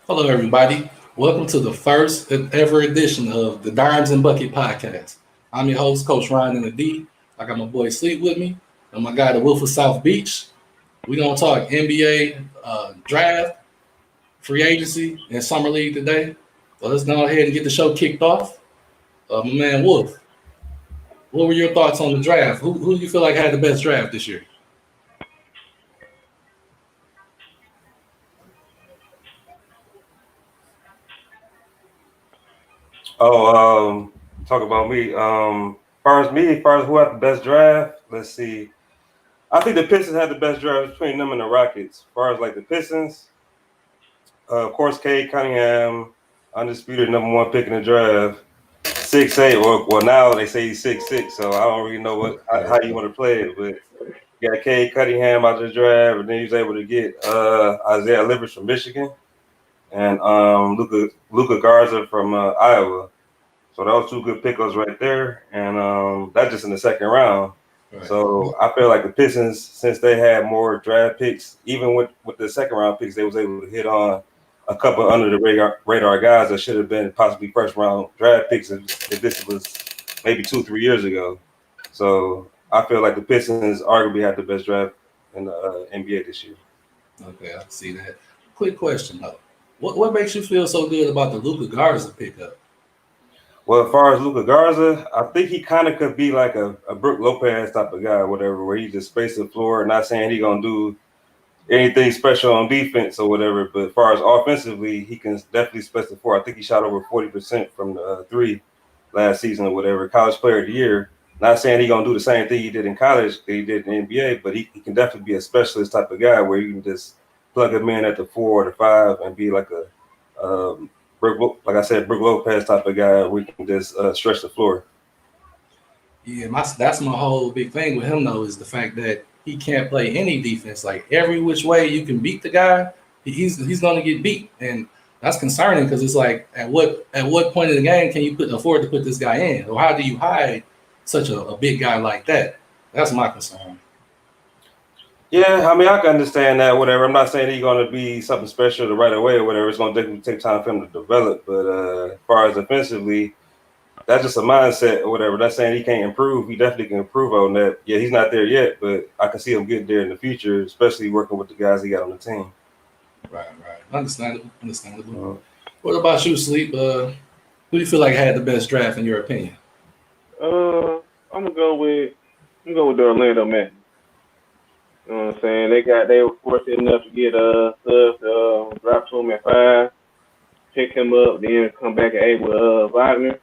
Hello, everybody. Welcome to the first ever edition of the Dimes and Bucket podcast. I'm your host, Coach Ryan in the D. I got my boy Sleep with me, and my guy, the Wolf of South Beach. We're going to talk NBA draft, free agency, and summer league today. So let's go ahead and get the show kicked off. My man, Wolf, what were your thoughts on the draft? Who do you feel like had the best draft this year? Oh, talk about me. As far as who had the best draft, let's see. I think the Pistons had the best draft between them and the Rockets. As far as like the Pistons, of course, Cade Cunningham, undisputed number one pick in the draft, 6'8". Well, now they say he's 6'6", so I don't really know how you want to play it, but you got Cade Cunningham out of the draft, and then he was able to get Isaiah Livers from Michigan and Luca Garza from Iowa. So those two good pickups right there, and that's just in the second round. Right. So I feel like the Pistons, since they had more draft picks, even with the second round picks, they was able to hit on a couple under the radar guys that should have been possibly first round draft picks if this was maybe 2-3 years ago. So I feel like the Pistons arguably had the best draft in the NBA this year. Okay, I see that. Quick question, though. What makes you feel so good about the Luca Garza pickup? Well, as far as Luca Garza, I think he kind of could be like a Brook Lopez type of guy, or whatever, where he just space the floor. Not saying he gonna do anything special on defense or whatever, but as far as offensively, he can definitely space the floor. I think he shot over 40% from the three last season or whatever. College Player of the Year. Not saying he gonna do the same thing he did in college that he did in the NBA, but he can definitely be a specialist type of guy where you can just plug him in at the 4 or the 5 and be like a like I said, Brook Lopez type of guy. We can just stretch the floor. Yeah, that's my whole big thing with him though is the fact that he can't play any defense. Like every which way you can beat the guy, he's going to get beat, and that's concerning because it's like at what point in the game can you afford to put this guy in, or how do you hide such a big guy like that? That's my concern. Yeah, I mean, I can understand that, whatever. I'm not saying he's going to be something special the right away or whatever. It's going to take time for him to develop. But as far as offensively, that's just a mindset or whatever. That's saying he can't improve. He definitely can improve on that. Yeah, he's not there yet, but I can see him getting there in the future, especially working with the guys he got on the team. Right. Understandable. Uh, What about you, Sleep? Who do you feel like had the best draft in your opinion? Uh, I'm gonna go with the Orlando Magic. You know what I'm saying? They were fortunate enough to get Suggs to drop to him at 5, pick him up, then come back at 8 with Wagner.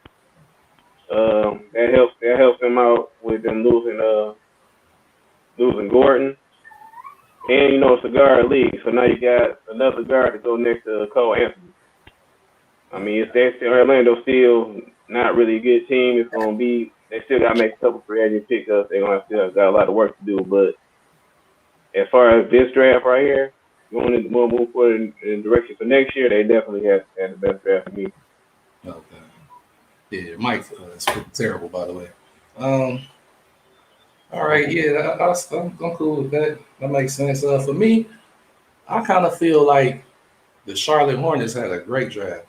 That helps them out with them losing Gordon. And it's a guard league, so now you got another guard to go next to Cole Anthony. I mean, Orlando still not really a good team. It's gonna be they still gotta make a couple free agent pickups. They're gonna still got a lot of work to do. But as far as this draft right here, we'll move forward in direction for next year. They definitely had the best draft for me. Okay. Yeah, Mike is terrible, by the way. Um, all right, yeah, I'm cool with that. That makes sense. For me, I kind of feel like the Charlotte Hornets had a great draft.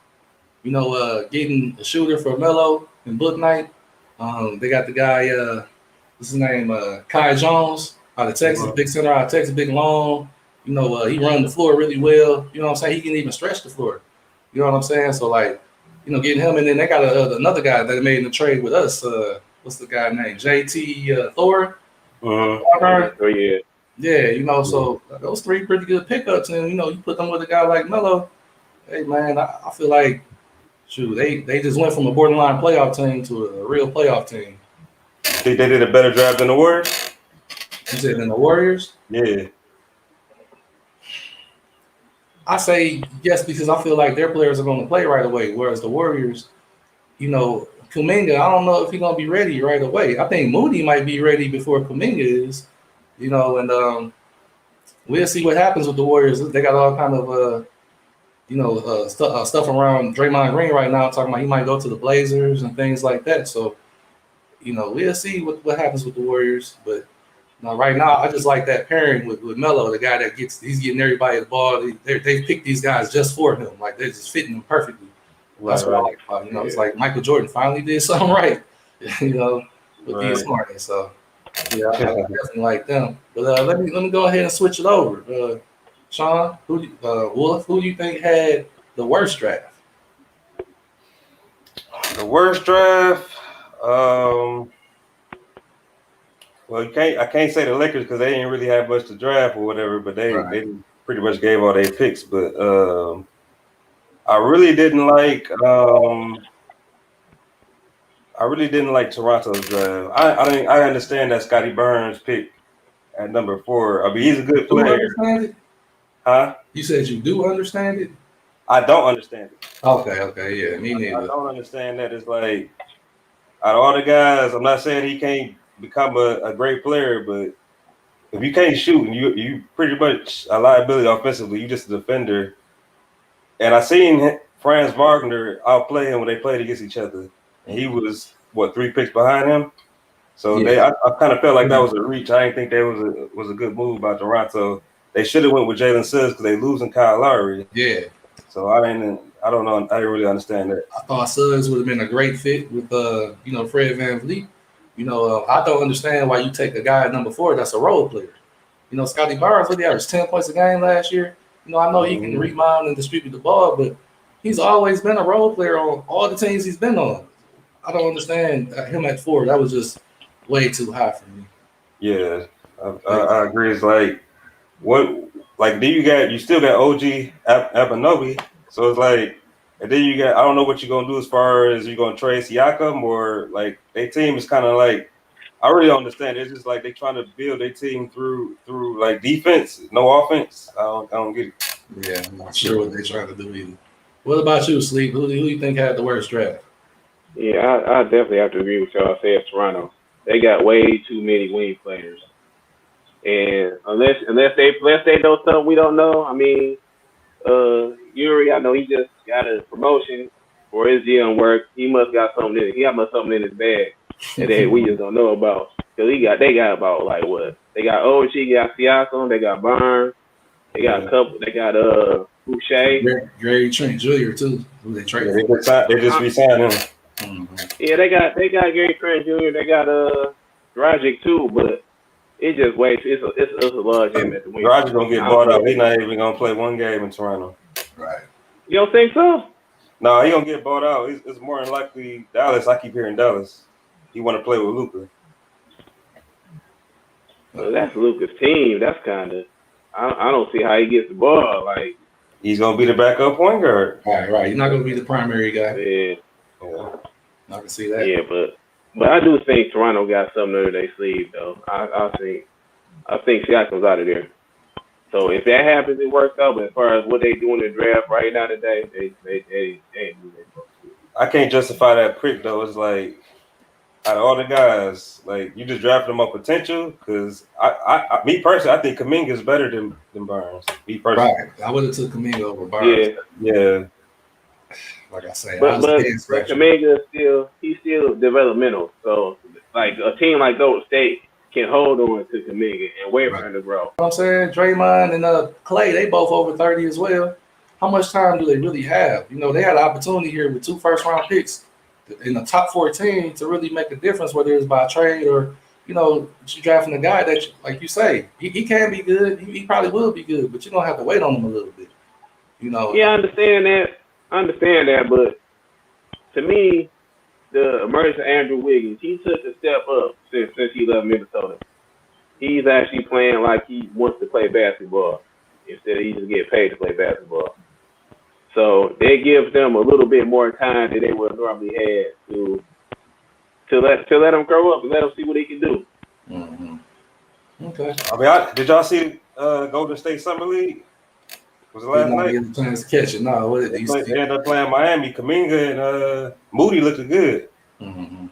Getting a shooter for Melo and Book Knight. They got the guy, what's his name, Kai Jones out of Texas, uh, big center out of Texas, big long. He run the floor really well. You know what I'm saying? He can even stretch the floor. You know what I'm saying? So like, getting him, and then they got another guy that made in the trade with us. What's the guy name? JT Thor. uh, Oh yeah, Yeah, so those three pretty good pickups, and you put them with a guy like Melo. Hey man, I feel like shoot, they just went from a borderline playoff team to a real playoff team. think they did a better job than the Warriors. You said in the Warriors, Yeah, I say yes because I feel like their players are going to play right away, whereas the Warriors, Kuminga, I don't know if he's going to be ready right away. I think Moody might be ready before Kuminga is, and we'll see what happens with the Warriors. They got all kind of stuff around Draymond Green right now, talking about he might go to the Blazers and things like that. So, we'll see what happens with the Warriors. But Now, right now, I just like that pairing with Melo, the guy that he's getting everybody the ball. They picked these guys just for him. Like, they're just fitting him perfectly. That's what I like about it. It's like Michael Jordan finally did something right, with these Hornets. So, yeah, I definitely like them. But let me go ahead and switch it over. Sean, Wolf, who do you think had the worst draft? The worst draft. Well, I can't say the Lakers because they didn't really have much to draft or whatever, but they pretty much gave all their picks. But I really didn't like Toronto's draft. I understand that Scotty Barnes pick at number 4. I mean, he's a good player. Do you understand it? Huh? You said you do understand it? I don't understand it. Okay, yeah, me neither. I don't understand that. It's like, out of all the guys, I'm not saying he can't become a great player, but if you can't shoot and you pretty much a liability offensively, you just a defender. And I seen Franz Wagner outplay him when they played against each other, and he was 3 picks behind him. So I kind of felt like that was a reach. I didn't think that was a good move by Toronto. They should have went with Jalen Suggs because they losing Kyle Lowry. Yeah. So I don't know. I didn't really understand that. I thought Suggs would have been a great fit with Fred VanVleet. I don't understand why you take a guy at number 4 that's a role player. Scotty Barnes, he averaged 10 points a game last year. I know he can rebound and distribute the ball, but he's always been a role player on all the teams he's been on. I don't understand him at 4. That was just way too high for me. Yeah, I agree. It's like, what? Like, then you still got OG Anunoby, so it's like, and then I don't know what you're gonna do as far as you're gonna trade Siakam, or like their team is kind of like, I really don't understand. It's just like they trying to build their team through like defense, no offense. I don't get it. Yeah, I'm not sure what they're trying to do either. What about you, Sleep? Who do you think had the worst draft? Yeah, I definitely have to agree with y'all. Say it's Toronto. They got way too many wing players, and unless they know something we don't know. I mean, Yuri, I know he just got a promotion for his GM work. He must got something in it. He must something in his bag that we just don't know about. Cause they got about like what? They got OG, got Siakam, they got Barnes, they got a couple. They got Boucher, Gary Trent Jr. too. Who they traded? They just re-signed him. Mm-hmm. Yeah, they got Gary Trent Jr. They got Dragic too, but it just waits. It's a large him at the wing. Dragic gonna get bought out. He's not even gonna play one game in Toronto. Right. You don't think so? No, he gonna get bought out. It's more than likely Dallas. I keep hearing Dallas. He want to play with Luka. Well, that's Luka's team. That's kind of. I don't see how he gets the ball. Like, he's gonna be the backup point guard. Right. You're not gonna be the primary guy. Yeah. I can see that. Yeah, but I do think Toronto got something under their sleeve though. I think Siakam's out of there. So if that happens, it works out. But as far as what they do in the draft right now today, they ain't do that. I can't justify that pick though. It's like, out of all the guys, like, you just drafted them on potential. Because me personally, I think Kuminga is better than Barnes. Me personally, right. I would have took Kuminga over Barnes. Yeah. Like I say, but Kuminga he's still developmental. So like a team like Golden State can hold on to Kuminga and wait for him to grow. You know what I'm saying? Draymond and Clay, they both over 30 as well. How much time do they really have? They had an opportunity here with 2 first-round picks in the top 14 to really make a difference, whether it's by trade or, you drafting a guy that, like you say, he can be good. He probably will be good, but you're going to have to wait on him a little bit. Yeah, I understand that. But to me, the emergence of Andrew Wiggins, he took a step up since he left Minnesota. He's actually playing like he wants to play basketball instead of he just get paid to play basketball. So they give them a little bit more time than they would normally have to let him grow up and let him see what he can do. Mm-hmm. Okay. I mean, did y'all see Golden State Summer League? Was it last night? Get the chance to catch it. No, what did they ended up playing Miami. Kuminga and Moody looked good. Mm-hmm.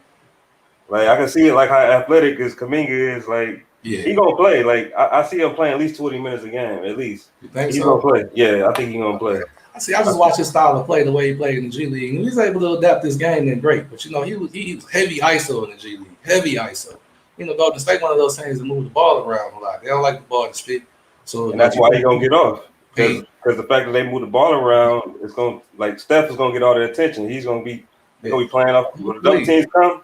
Like, I can see it, like how athletic as Kuminga is. Like, he gonna play. Like, I see him playing at least 20 minutes a game, at least. You think he's so? Gonna play. Yeah, I think he's gonna play. I just watched his style of play, the way he played in the G League, and he was able to adapt this game. Then great, but he was heavy ISO in the G League, heavy ISO. Golden State one of those teams that move the ball around a lot. They don't like the ball to stick. So And that's why he's gonna get off. Hey, Because the fact that they move the ball around, it's gonna like Steph is gonna get all the attention. They're gonna be playing off when the double teams come.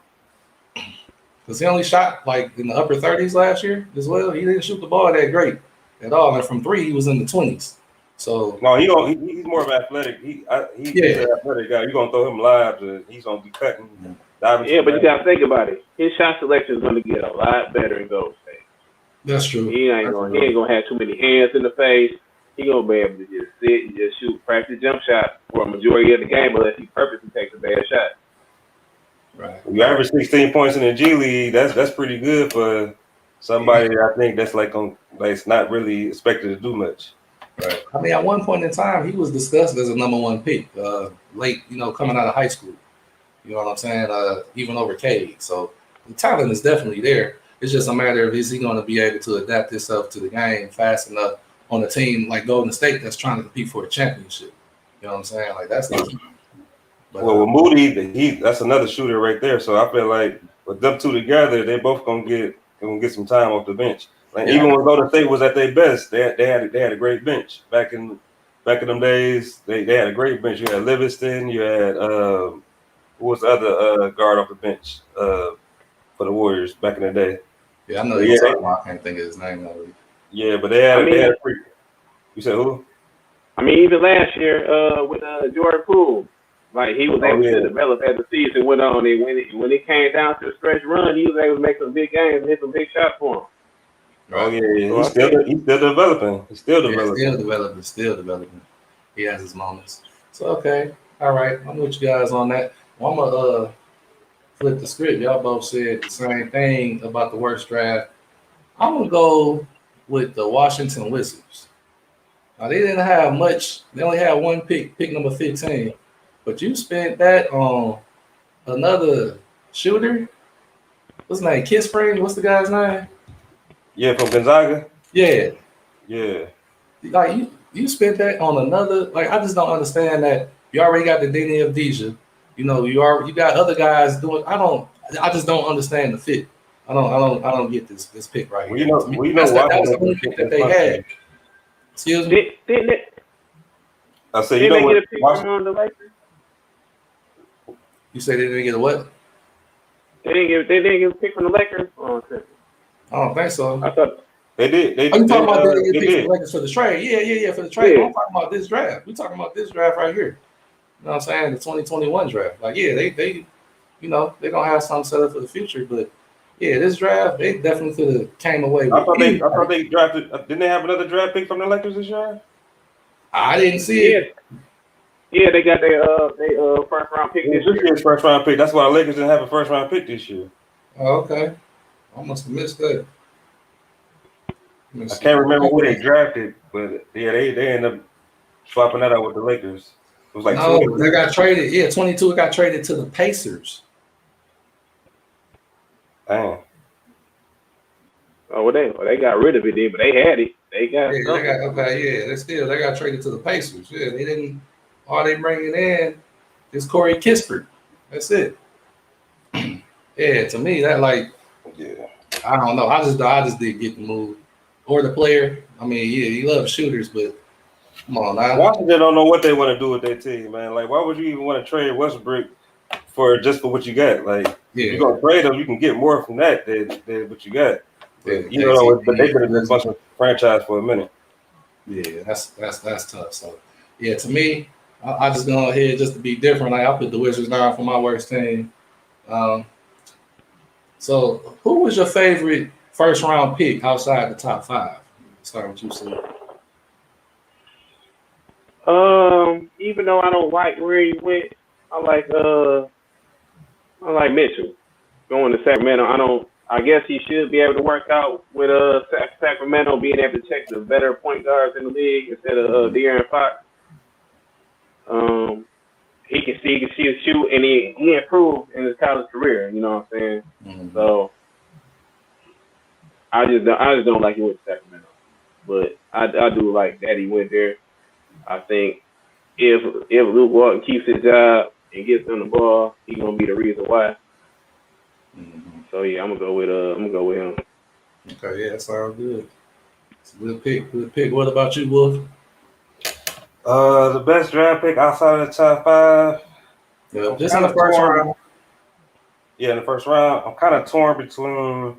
Because he only shot like in the upper 30s last year as well. He didn't shoot the ball that great at all. And from three, he was in the 20s. So no, he's more of athletic. He's an athletic guy. You're gonna throw him live, he's gonna be cutting. Yeah, but you gotta think about it. His shot selection is gonna get a lot better in Golden State. That's true. He ain't gonna have too many hands in the face. He gonna be able to just sit and just shoot practice jump shot for a majority of the game, unless he purposely takes a bad shot. Right. You average 16 points in the G League. That's pretty good for somebody. I think that's like it's not really expected to do much. Right. I mean, at one point in time, he was discussed as a number one pick, late, coming out of high school. You know what I'm saying? Even over Cade. So the talent is definitely there. It's just a matter of is he going to be able to adapt himself to the game fast enough on a team like Golden State that's trying to compete for a championship. You know what I'm saying? Like that's the key. But, with Moody, that's another shooter right there. So I feel like with them two together, they both gonna get some time off the bench. Like even when Golden State was at their best, they had a great bench back in them days. They had a great bench. You had Livingston. You had who was the other guard off the bench for the Warriors back in the day? Yeah, I know you're talking about. I can't think of his name already. Yeah, but they had a freak. You said who? I mean, even last year with Jordan Poole, like he was able to develop as the season went on. And when it came down to a stretch run, he was able to make some big games and hit some big shots for him. Oh yeah, he's still developing. He's still developing. Still developing. He has his moments. So okay, all right. I'm with you guys on that. Well, I'm gonna flip the script. Y'all both said the same thing about the worst draft. I'm gonna go with the Washington Wizards. Now they didn't have much. They only had one pick number 15. But you spent that on another shooter. What's his name? Kid Spring? What's the guy's name? Yeah, from Gonzaga. Yeah. Yeah. Like you spent that on another. Like I just don't understand that. You already got the Danny Avdija. You got other guys doing. I just don't understand the fit. I don't get this pick right here. That was the only pick that they had. Excuse me. I said they get a pick from the Lakers. You say they didn't get a what? They didn't get a pick from the Lakers. Oh, okay. I don't think so. I thought they did. Are you talking about they didn't get picked from the Lakers for the trade? Yeah, for the trade. Yeah. I'm talking about this draft. We're talking about this draft right here. You know what I'm saying? The 2021 draft. Like, yeah, they they're gonna have something set up for the future, but yeah, this draft, they definitely could have came away with. I thought they drafted. Didn't they have another draft pick from the Lakers this year? I didn't see it. Yeah, they got their first round pick this year. First round pick. That's why the Lakers didn't have a first round pick this year. Oh, okay. I must have missed that. I can't remember who they drafted, but yeah, they ended up swapping that out with the Lakers. It was like they got traded. Yeah, 22. It got traded to the Pacers. Damn. Oh, they got rid of it then, but they had it. They got they got traded to the Pacers. Yeah, they didn't. All they bringing in is Corey Kispert. That's it. Yeah, to me that I don't know. I just didn't get the move or the player. I mean, yeah, he loves shooters, but come on now. Washington don't know what they want to do with their team, man. Like, why would you even want to trade Westbrook for what you got? Like, you're gonna trade them, you can get more from that than what you got. Yeah, but they've been in this bunch of franchise for a minute. Yeah, that's tough. So, yeah, to me, I just go ahead just to be different. Like, I put the Wizards down for my worst team. So, who was your favorite first round pick outside the top 5? Start with you, Steve. Even though I don't like where he went, I like Mitchell going to Sacramento. I guess he should be able to work out with Sacramento being able to check the better point guards in the league instead of De'Aaron Fox. He can shoot, and he improved in his college career. You know what I'm saying? Mm-hmm. So I just don't like he went to Sacramento, but I do like that he went there. I think if Luke Walton keeps his job and gets on the ball, he's gonna be the reason why. Mm-hmm. So yeah, I'm gonna go with him. Okay, yeah, that sounds good. It's a good pick. Good pick. What about you, Wolf? The best draft pick outside of the top five. Yeah, I'm just in kind the of first torn. round. Yeah, in the first round, I'm kind of torn between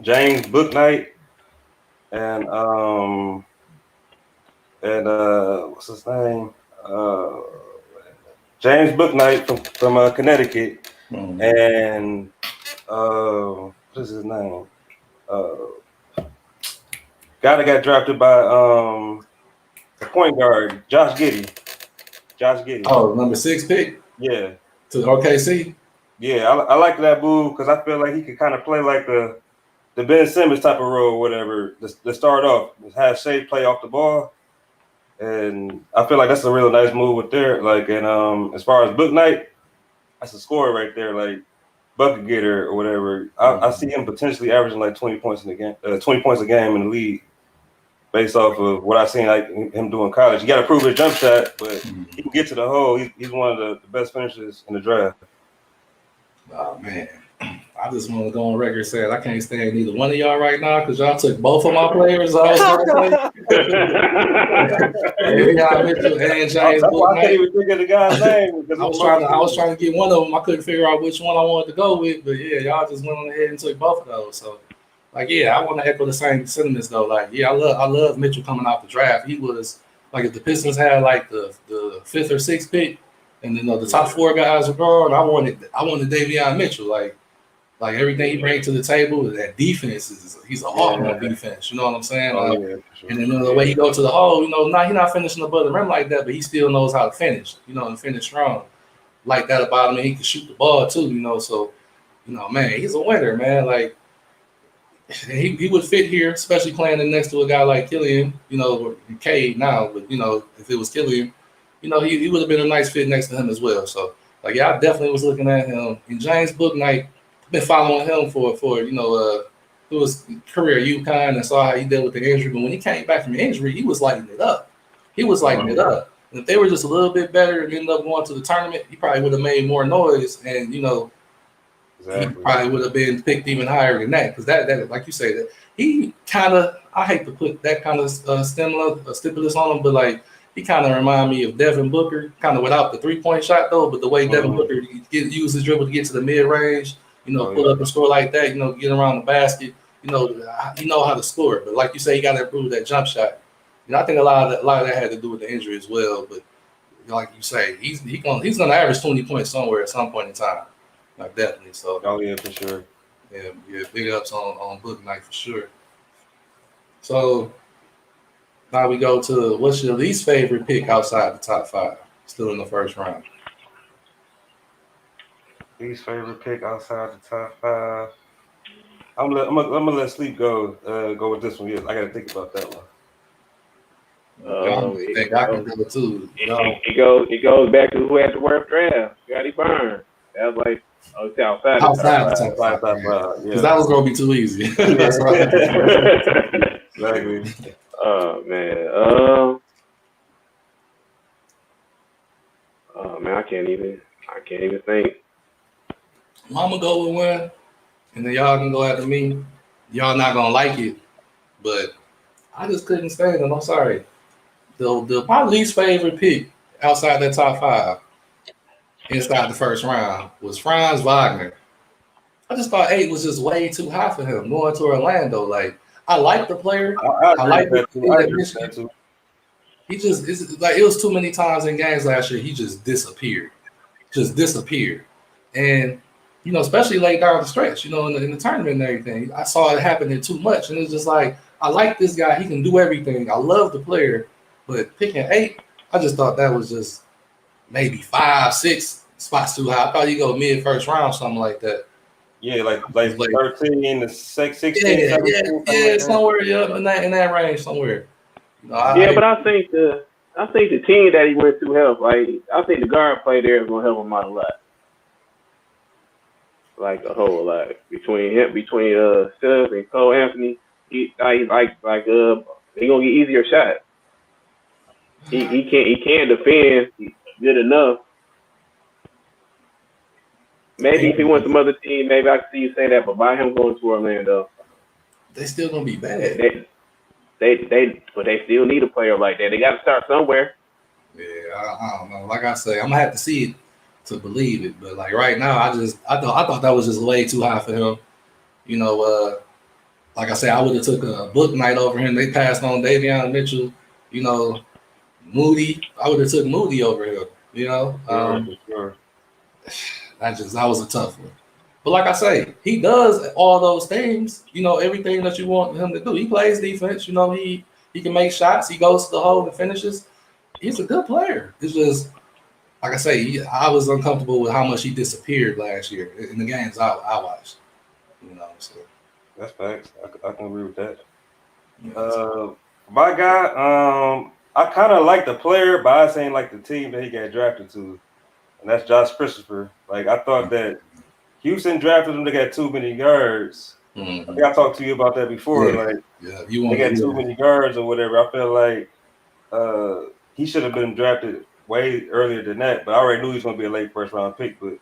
James Booknight and what's his name? Uh, James Booknight from Connecticut, Mhm. and what is his name? Uh, guy that got drafted by the point guard, Josh Giddey. Josh Giddey. Oh, number 6 pick Yeah, to OKC. yeah. I like that move because I feel like he could kind of play like the Ben Simmons type of role, or whatever. To start off, have Shea play off the ball, and I feel like that's a real nice move with there. Like, and as far as Book Night, that's a scorer right there, like bucket getter or whatever. I see him potentially averaging like 20 points in the game, 20 points a game in the league, based off of what I've seen like him doing in college. You got to prove his jump shot, but he can get to the hole. He's one of the best finishers in the draft. Oh man, I just want to go on record saying I can't stand neither one of y'all right now because y'all took both of my players. I was going to say, yeah, Mitchell and James That's why I can't Booknight. even think of the guy's name because I was trying to get one of them. I couldn't figure out which one I wanted to go with, but yeah, y'all just went on ahead and took both of those. So, like, yeah, I want to echo the same sentiments though. Like, yeah, I love Mitchell coming out the draft. He was like, if the Pistons had like the 5th or 6th pick, and then the top 4 guys were gone, I wanted Davion Mitchell. Like everything he brings to the table, that defense he's a hawk on defense. You know what I'm saying? Oh yeah, for sure. And then the way he go to the hole, he's not finishing above the rim like that, but he still knows how to finish. And finish strong. Like that about him, and he can shoot the ball too. So man, he's a winner, man. Like he would fit here, especially playing next to a guy like Killian. Cade now, but if it was Killian, he would have been a nice fit next to him as well. So like, yeah, I definitely was looking at him. And James Booknight, been following him for through his career at UConn and saw how he dealt with the injury. But when he came back from the injury, he was lighting it up. He was lighting it up. And if they were just a little bit better and ended up going to the tournament, he probably would have made more noise. And he probably would have been picked even higher than that. Because that like you say, that he kind of, I hate to put that kind of stimulus on him, but like he kind of remind me of Devin Booker, kind of without the 3-point shot though, but the way Devin Booker uses his dribble to get to the mid range, pull up and score like that, get around the basket, how to score. But like you say, you got to improve that jump shot. I think a lot of that had to do with the injury as well. But like you say, he's gonna average 20 points somewhere at some point in time. Like definitely. So oh yeah, for sure. Yeah, big ups on Book Night for sure. So now we go to what's your least favorite pick outside the top 5? Still in the first round. Least favorite pick outside the top 5. I'm gonna let Sleep go with this one. Yes, I gotta think about that one. I think I can do it too. It goes back to who had the worst draft. Scotty Barnes. That was like outside the top 5. Because that was gonna be too easy. That's right. Exactly. Oh man. Oh man, I can't even think. Well, I'm gonna go with one, and then y'all can go after me. Y'all not gonna like it, but I just couldn't stand him. I'm sorry. My least favorite pick outside that top 5 inside the first round was Franz Wagner. I just thought 8 was just way too high for him going to Orlando. Like, I like the player. I like that too. He just it was too many times in games last year. He just disappeared, and especially late down the stretch. In the tournament and everything, I saw it happening too much, and it's just like I like this guy. He can do everything. I love the player, but picking 8, I just thought that was just maybe 5, 6 spots too high. I thought you go mid first round, something like that. Yeah, like 13 to 16, yeah, 17, like somewhere, in that range somewhere. But I think the team that he went to helped. Like, I think the guard play there is gonna help him out a lot. Like a whole lot between Stubbs and Cole Anthony. He gonna get easier shot. He can't defend good enough. Maybe if he went to some other team, maybe I could see you say that. But by him going to Orlando, They still gonna be bad. but they still need a player like that. They got to start somewhere. Yeah, I don't know. Like I say, I'm gonna have to see it to believe it. But like right now, I thought that was just way too high for him. You know, like I said, I would have took a book night over him. They passed on Davion Mitchell. You know, Moody. I would have took Moody over him. You know, For sure. that was a tough one. But like I say, he does all those things. You know, everything that you want him to do. He plays defense. You know, he can make shots. He goes to the hole and finishes. He's a good player. It's just like I say, I was uncomfortable with how much he disappeared last year in the games I watched. You know, so That's facts. I can agree with that. yeah, My guy, I kind of like the player, but I ain't like the team that he got drafted to, and that's Josh Christopher. Like I thought that Houston drafted him. They got too many guards. I think I talked to you about that before. yeah, Like yeah. You they want got too many guards or whatever. I feel like he should have been drafted way earlier than that. But I already knew he was going to be a late first round pick. But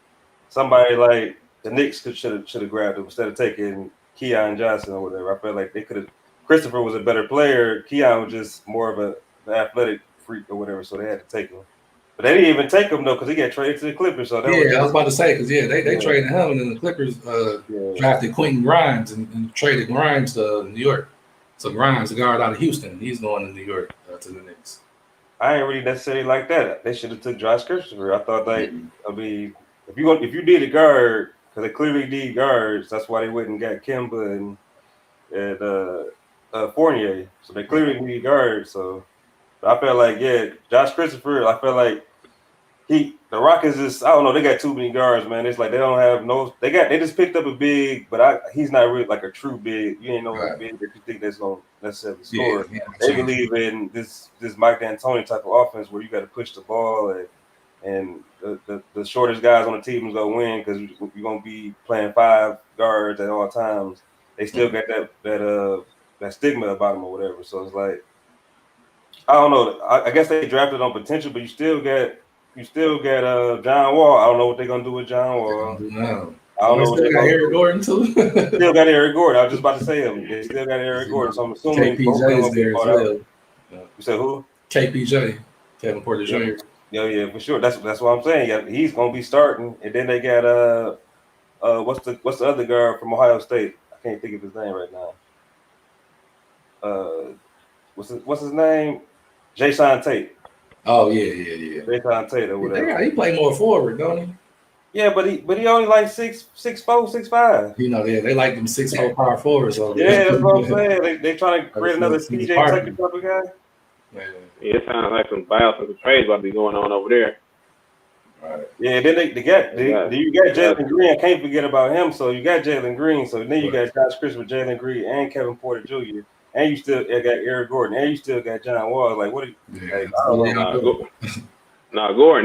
somebody like the Knicks should have grabbed him instead of taking Keon Johnson or whatever. I felt like they could have. Christopher was a better player. Keon was just more of an athletic freak or whatever, so they had to take him. But they didn't even take him though because he got traded to the Clippers. So that was Yeah, I just was about to say because they traded him and then the Clippers drafted Quentin Grimes and traded Grimes to New York. So Grimes, the guard out of Houston, he's going to New York to the Knicks. I ain't really necessarily like that. They should have took Josh Christopher. I thought like I mean if you need a guard because they clearly need guards, that's why they went and got Kemba and Fournier. So they clearly need guards. So I felt like Josh Christopher. I felt like the Rockets just I don't know, they got too many guards, man. It's like they don't have no they just picked up a big, but he's not really like a true big. You ain't no big that you think that's gonna necessarily score. They believe in this Mike D'Antoni type of offense where you got to push the ball and the shortest guys on the team is gonna win because you're gonna be playing 5 guards at all times. They still got that stigma about them or whatever. So it's like I don't know. I guess they drafted on potential, but you still got John Wall. I don't know what they're gonna do with John Wall. I don't know what they're gonna do. Eric Gordon too. Still got Eric Gordon. I was just about to say him. They still got Eric Gordon. So I'm assuming both of them will be bought out. You said who? KPJ, Kevin Porter Jr. Yeah, for sure. That's what I'm saying. Yeah, he's gonna be starting, and then they got what's the other guard from Ohio State? I can't think of his name right now. What's his name? Jason Tate. Oh yeah. Jason Tate or whatever. He play more forward, don't he? Yeah, but he only like 6'4", 6'5". You know, they like them 6'4" power forwards over there. Yeah, that's what I'm saying. They trying to create another PJ Tucker type of guy. Yeah, it sounds like some buyouts and some trades about to be going on over there. Right. Yeah, then you got Jalen Green. I can't forget about him. So you got Jalen Green. So then you got Josh Christopher, Jalen Green, and Kevin Porter Jr. And you still got Eric Gordon, and you still got John Wall. Like, what? Gordon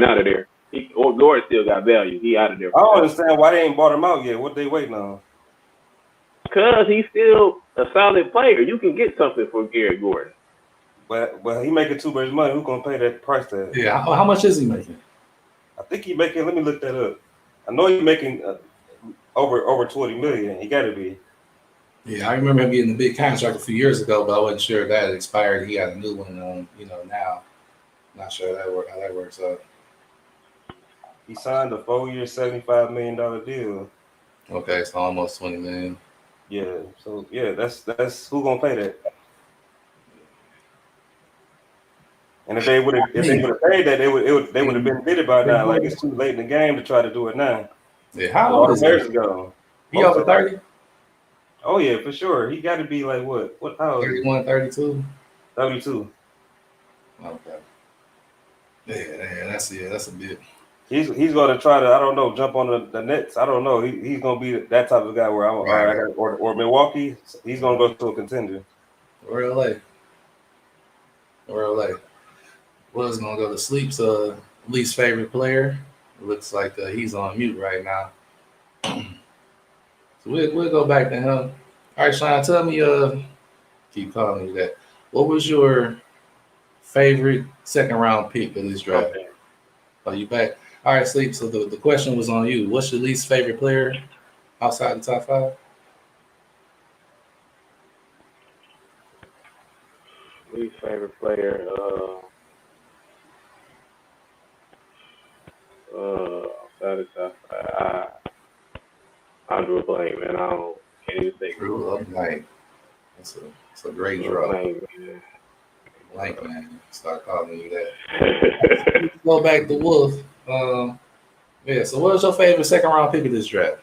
out of there. Gordon still got value. He out of there. I don't understand why they ain't bought him out yet. What they waiting on? Because he's still a solid player. You can get something for Eric Gordon. But he making too much money. Who's gonna pay that price tag? Yeah, how much is he making? I think he making. Let me look that up. I know he's making over 20 million. He got to be. Yeah, I remember him getting a big contract a few years ago, but I wasn't sure if that had expired. He got a new one. Now, not sure how that works out. He signed a 4-year, $75 million deal. Okay, so almost 20 million. Yeah, so that's who gonna pay that. And if they would have paid that, they would have been bidded by now. Like it's too late in the game to try to do it now. Yeah, how old is he? Years ago. He over 30? Oh yeah, for sure. He got to be like what? How old? 31, 32? 32. Okay. Yeah, that's a bit. He's gonna try to, I don't know, jump on the Nets. I don't know. He's gonna be that type of guy where or Milwaukee. He's gonna go to a contender. Or LA. Was gonna go to sleep's least favorite player. It looks like he's on mute right now. So we'll go back to him. All right, Sean, tell me, keep calling me that. What was your favorite second round pick of this draft? Okay. Are you back? All right, Sleep. So the question was on you. What's your least favorite player outside the top five? Least favorite player. Outside the top five. I drew a blank, man. Can't even think of Drew one. up blank. It's a great Drew a draw. blank, man. Blank man. Start calling you that. Go back to Wolf. Yeah. So what was your favorite second round pick of this draft?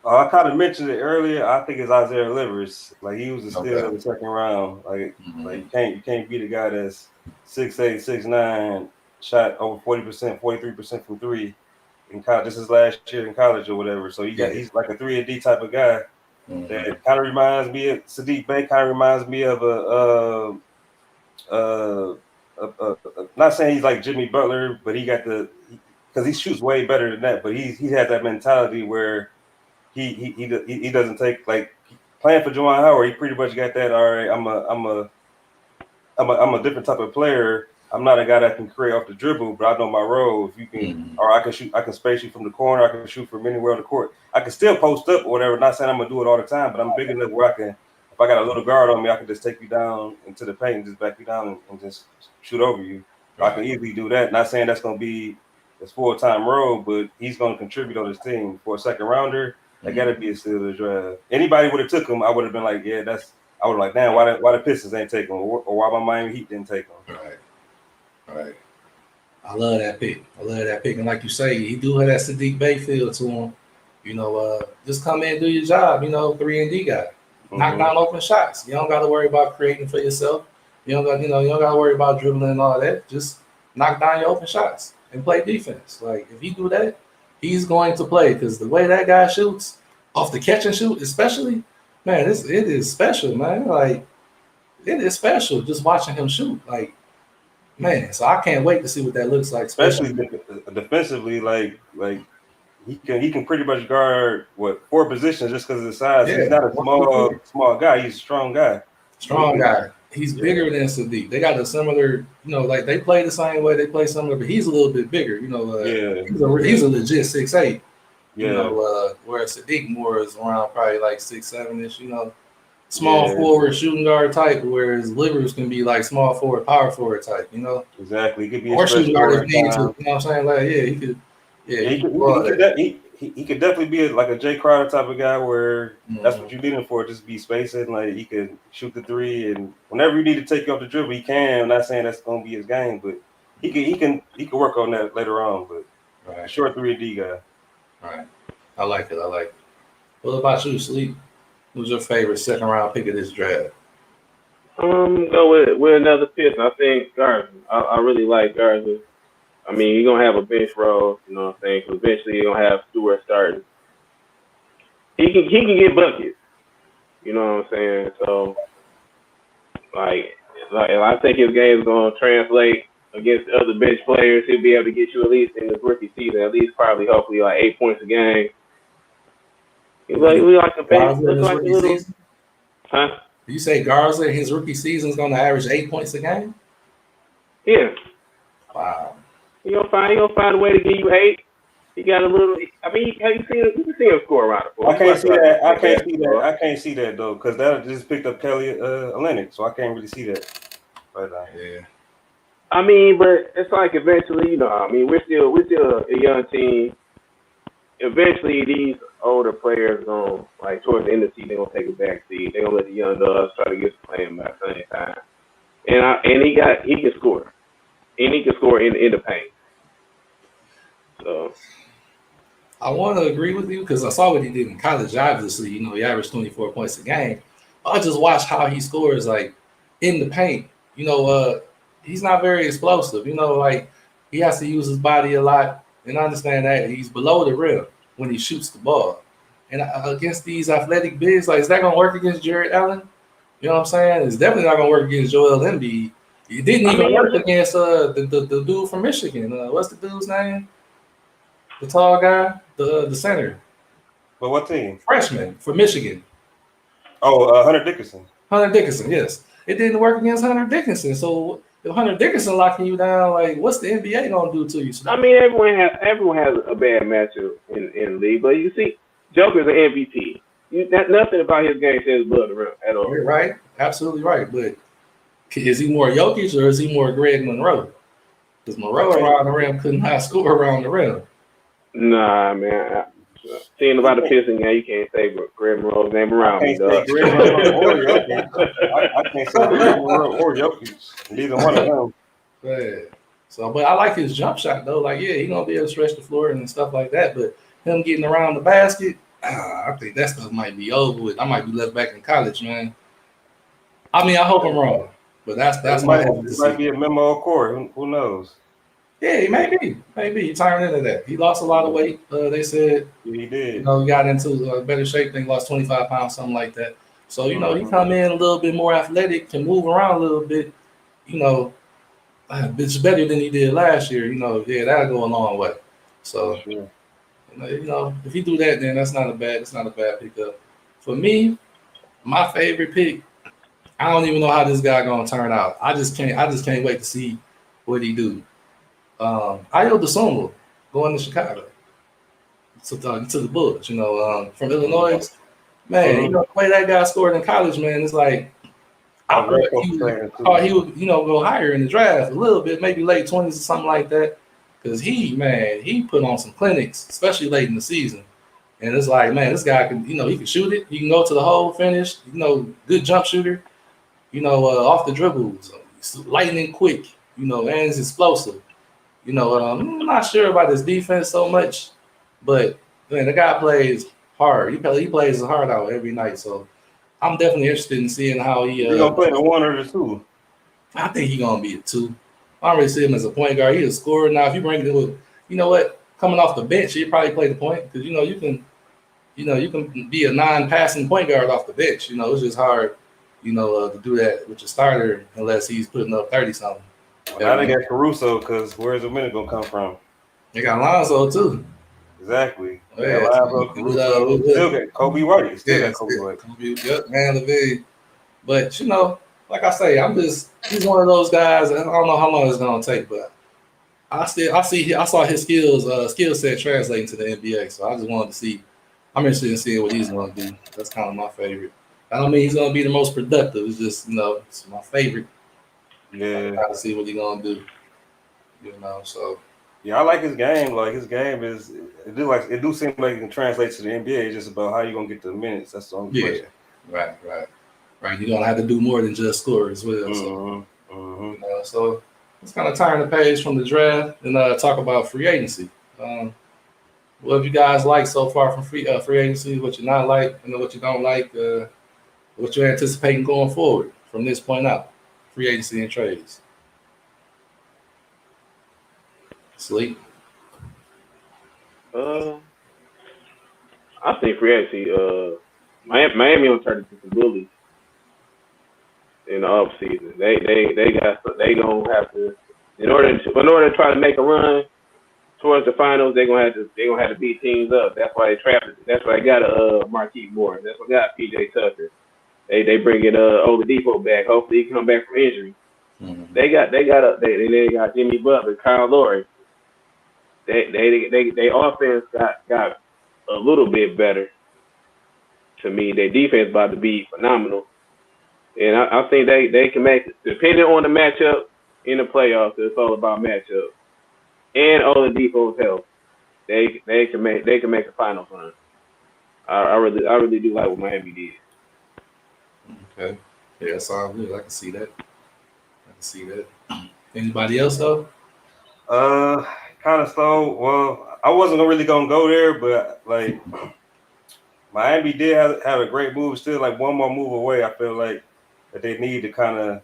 I kind of mentioned it earlier. I think it's Isaiah Livers. Like he was a steal Okay. in the second round. Like Mhm. you can't beat a guy that's 6'8", 6'9", shot over 40%, 43% from three in college. This is last year in college or whatever. So Yeah. he's like a 3-and-D type of guy Mhm. that kind of reminds me of Sadiq Bey. Kind of reminds me of not saying he's like Jimmy Butler, but he got because he shoots way better than that. But he has that mentality where he doesn't take like playing for Juwan Howard. He pretty much got that. All right, I'm a different type of player. I'm not a guy that can create off the dribble, but I know my role. If you can, Mhm. or I can shoot, I can space you from the corner. I can shoot from anywhere on the court. I can still post up or whatever. Not saying I'm gonna do it all the time, but I'm big enough where I can. If I got a little guard on me, I can just take you down into the paint and just back you down and just shoot over you. I can Right. easily do that. Not saying that's gonna be his full-time role, but he's gonna contribute on his team for a second rounder. That got to Mhm. be a steal of the draft. Anybody would have took him, I would have been like, yeah, that's. I would like, damn, why the Pistons ain't take him, or why my Miami Heat didn't take him. Right. Right. I love that pick. I love that pick. And like you say, he do have that Sadiq Bey feel to him. Just come in and do your job. 3-and-D guy. Knock Mm-hmm. down open shots. You don't got to worry about creating for yourself. You don't got to worry about dribbling and all that. Just knock down your open shots and play defense. Like if he do that, he's going to play because the way that guy shoots off the catch and shoot, especially, man, it is special, man. Like it is special just watching him shoot. Like man, so I can't wait to see what that looks like, Especially especially. defensively, like he can pretty much guard what 4 positions just because of his size. He's Yeah, not a 1, 2, 3. small guy. He's a strong guy. So he Strong can, guy. He's yeah, bigger than Sadiq. They got a similar, like they play the same way. They play similar, but he's a little bit bigger. yeah, He's a legit 6'8". yeah, Whereas Sadiq more is around probably like 6'7" ish. Small yeah, forward, shooting guard type. Whereas Livers can be like small forward, power forward type. exactly. He could be a Or stretch shooting guard four if at needed to. times. You know what I'm saying? Like yeah, he could. Yeah, Yeah, he could do all that. he could definitely be like a Jay Crowder type of guy where that's Mhm. what you need him for, just be spacing. Like he can shoot the three, and whenever you need to take you off the dribble, he can. I'm not saying that's gonna be his game, but he can work on that later on. But a Right, short 3-and-D guy. right. I like it. I like it. What about you, Sleep? Who's your favorite second round pick of this draft? Go with another Piston. I think Garza. I really like Garza. I mean, you're gonna have a bench role, you know what I'm saying? 'Cause eventually you're gonna have Stewart starting. He can get buckets, you know what I'm saying? So and I think his game is gonna translate against other bench players. He'll be able to get you at least in his rookie season, at least probably hopefully like 8 points a game. He's You like think we like a bench, Garza in look his like a rookie little, season? huh? You say Garza in his rookie season is going to average 8 points a game? Yeah, Wow. he gonna find a way to give you 8. He got a little. I mean, have you seen him? You can see him score around the floor. I can't see that. I can't see that. Basketball. I can't see that though, because that just picked up Kelly Olynyk, so I can't really see that right now. Yeah. I mean, but it's like eventually, I mean, we're still a young team. Eventually, these older players gonna like towards the end of the season, they're gonna take a back seat. They're gonna let the young dogs try to get some playing by the same time. And he can score, and he can score in the paint. So I want to agree with you because I saw what he did in college. Obviously, he averaged 24 points a game. I just watched how he scores, like in the paint. He's not very explosive. Like he has to use his body a lot. And I understand that he's below the rim when he shoots the ball. And against these athletic bigs, like is that gonna work against Jared Allen? You know what I'm saying? It's definitely not gonna work against Joel Embiid. It didn't I even mean, work against the dude from Michigan. What's the dude's name? The tall guy, the center, But what team? freshman for Michigan, Oh, Hunter Dickinson. Hunter Dickinson. Yes, it didn't work against Hunter Dickinson. So if Hunter Dickinson locking you down, like what's the NBA gonna do to you? So, I mean, everyone has a bad matchup in the league, but you see, Joker's an MVP. Nothing about his game says blood around at all. you're right, absolutely right. But is he more Jokic or is he more Greg Monroe? Because Monroe around the rim couldn't high score around the rim. Nah, man. Seeing about the Pistons game, you can't say Greg Monroe's name around me, dog. I can't say Greg Monroe or Jokic. Neither one of them. Yeah. So, but I like his jump shot though. Like, yeah, he gonna be able to stretch the floor and stuff like that. But him getting around the basket, I think that stuff might be over with. I might be left back in college, man. I mean, I hope I'm wrong, but that's my It might be a memo of court. Who knows? Yeah, he maybe he turned into that. He lost a lot of weight. They said He did. he got into better shape. I think lost 25 pounds, something like that. So he come in a little bit more athletic, can move around a little bit. It's better than he did last year. Yeah, that'll go a long way. So if he do that, then that's not a bad pickup. For me, my favorite pick. I don't even know how this guy gonna turn out. I just can't wait to see what he do. Ayo Dosunmu going to Chicago to the Bulls. From Illinois, man. The way that guy scored in college, man, it's like I thought he would go higher in the draft a little bit, maybe late 20s or something like that. Because he put on some clinics, especially late in the season. And it's like, man, this guy can, he can shoot it. He can go to the hole, finish. Good jump shooter. Off the dribbles, lightning quick. And he's explosive. I'm not sure about his defense so much, but man, the guy plays hard. He plays his heart out every night. So I'm definitely interested in seeing how he. He's gonna play the 1 or the 2. I think he's gonna be a 2. I already see him as a point guard. He's a scorer. Now, if you bring it with, coming off the bench, he'd probably play the point because you can be a non-passing point guard off the bench. It's just hard, to do that with your starter unless he's putting up 30 something. Now they got Caruso because where's the minute gonna come from? They got Lonzo too. Exactly. Yeah, Lonzo, Caruso. Still got Kobe White. Still got Kobe White. Yep, man, Levine. But like I say, he's one of those guys. I don't know how long it's gonna take, but I saw his skill set translating to the NBA. So I just wanted to see. I'm interested in seeing what he's gonna do. That's kind of my favorite. I don't mean he's gonna be the most productive. It's just it's my favorite. Yeah. Try to see what he's gonna do. So. Yeah, I like his game. Like his game it do seem like it can translate to the NBA. It's just about how you gonna get the minutes. That's the only question. Right. You're gonna have to do more than just score as well. So let's kind of turn the page from the draft and talk about free agency. What have you guys liked so far from free agency? What you not like, what you don't like, what you're anticipating going forward from this point out? Free agency and trades. Sleep. I think free agency. Miami will turn into some bullies in the off season. They gonna have to in order to try to make a run towards the finals. They're gonna have to beat teams up. That's why they trapped. That's why they got Marquise Moore. That's why they got PJ Tucker. They bring in Oladipo back. Hopefully he come back from injury. Mm-hmm. They got Jimmy Butler, Kyle Lowry. They offense got a little bit better. To me, their defense about to be phenomenal, and I think they can make it, depending on the matchup in the playoffs. It's all about matchup and Oladipo's health. They can make a finals run. I really do like what Miami did. Okay, yeah, that sounds good. I can see that. Anybody else though? Kind of slow. Well, I wasn't really gonna go there, but like Miami did have a great move. Still, like one more move away. I feel like that they need to kind of.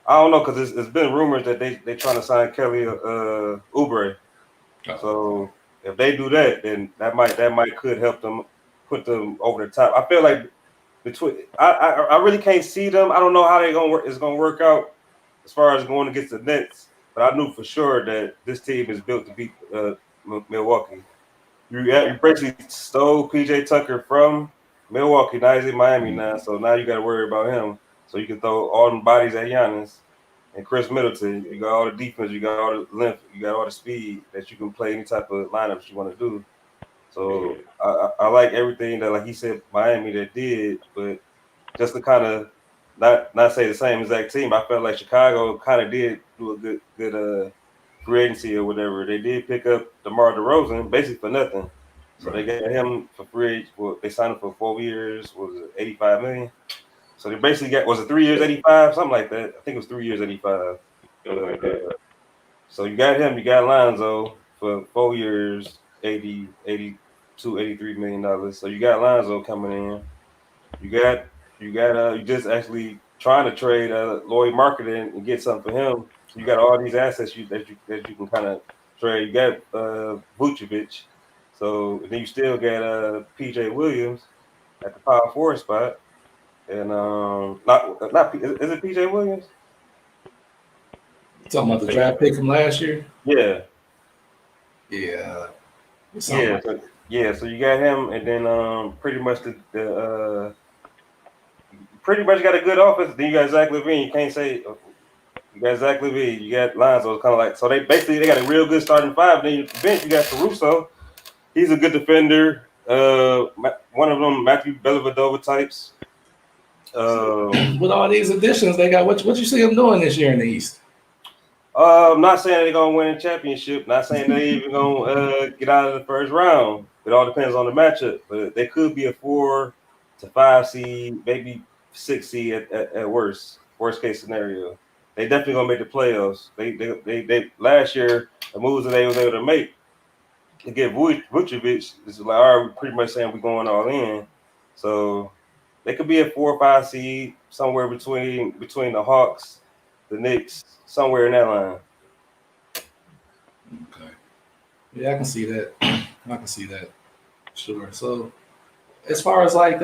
I don't know because it's been rumors that they trying to sign Kelly Oubre. So if they do that, then that might could help them put them over the top. I feel like I really can't see them. I don't know how it's gonna work out as far as going against the Nets. But I knew for sure that this team is built to beat Milwaukee. You basically stole PJ Tucker from Milwaukee. Now he's in Miami now, so now you got to worry about him. So you can throw all them bodies at Giannis, and Chris Middleton. You got all the defense, you got all the length, you got all the speed that you can play any type of lineups you want to do. So I like everything that, like he said, Miami that did, but just to kind of not say the same exact team, I felt like Chicago kind of did do a good free agency or whatever. They did pick up DeMar DeRozan basically for nothing. So they got him for free. Well, they signed him for 4 years. What was it, $85 million? So they basically got, was it 3 years, 85, something like that. I think it was 3 years, 85. Something like that. So you got him, you got Lonzo for 4 years, 82, $83 million. So you got Lonzo coming in. You just actually trying to trade Lloyd Marketing and get something for him. So you got all these assets that you can kind of trade. You got Vucevic. So then you still got PJ Williams at the power forward spot. And is it PJ Williams? Talking about the draft pick from last year? Yeah. Yeah. So you got him, and then pretty much the pretty much got a good offense. Then you got Zach LaVine. You can't say you got Zach LaVine. You got Lonzo. It's kind of like, so they got a real good starting five. Then you bench, you got Caruso. He's a good defender. One of them, Matthew Dellavedova types. With all these additions, they got what you see them doing this year in the East? I'm not saying they're gonna win a championship. Not saying they're even gonna get out of the first round. It all depends on the matchup. But they could be a 4 to 5 seed, maybe 6 seed at worst case scenario. They definitely gonna make the playoffs. They last year, the moves that they was able to make to get Vucevic is like, all right, we're pretty much saying we're going all in. So they could be a 4 or 5 seed, somewhere between the Hawks, the Knicks, somewhere in that line. Okay. Yeah, I can see that. I can see that. Sure. So as far as like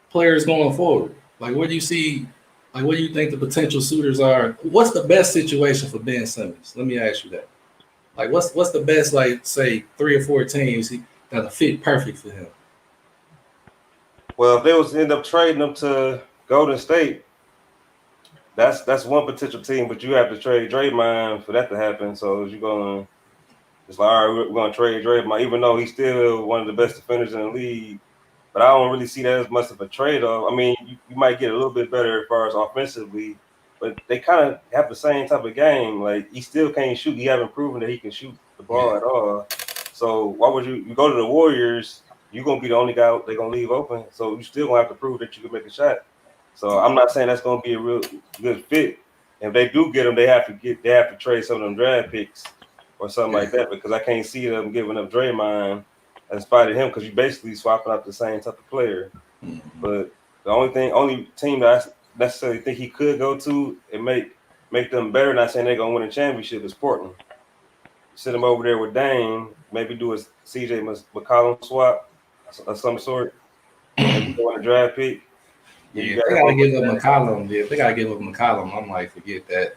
players going forward, like what do you see? Like what do you think the potential suitors are? What's the best situation for Ben Simmons? Let me ask you that. Like what's the best, like say 3 or 4 teams that'll fit perfect for him? Well, if they was to end up trading him to Golden State, that's one potential team, but you have to trade Draymond for that to happen. So you're gonna, it's like, all right, we're gonna trade Draymond, even though he's still one of the best defenders in the league. But I don't really see that as much of a trade-off. I mean, you might get a little bit better as far as offensively, but they kind of have the same type of game. Like, he still can't shoot. He haven't proven that he can shoot the ball at all. So why would you go to the Warriors? You're gonna be the only guy they're gonna leave open. So you still gonna have to prove that you can make a shot. So I'm not saying that's gonna be a real good fit. If they do get him, they have to trade some of them draft picks or something like that, because I can't see them giving up Draymond in spite of him, because you basically swapping out the same type of player. But the only team that I necessarily think he could go to and make them better, not saying they're gonna win a championship, is Portland. Sit him over there with Dame, maybe do a CJ McCollum swap of some sort, maybe go on a draft pick. Yeah, they gotta give up McCollum. Yeah, if they gotta give up McCollum, I'm like, forget that.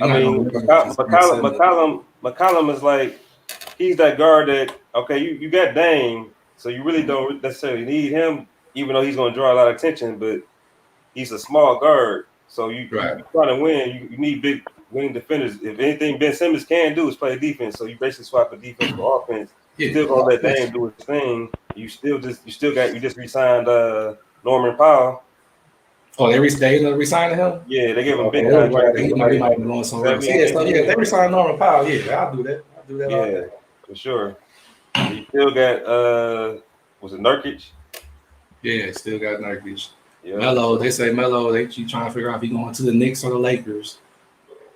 I mean, McCollum is like, he's that guard that, okay, you got Dame, so you really don't necessarily need him, even though he's going to draw a lot of attention, but he's a small guard. So you're trying to win, you need big winning defenders. If anything Ben Simmons can do is play defense, so you basically swap a defense for offense. You're still going to let Dame do his thing. You just re-signed Norman Powell. Oh, they re-signed him? Yeah, they gave him big contract. Right. He might be going somewhere else. Yeah, they re-signed Norman Powell. Yeah, I'll do that. Yeah, for sure. You still got was it Nurkic? Yeah, still got Nurkic. Yeah. Melo, they say Melo, they keep trying to figure out if he's going to the Knicks or the Lakers.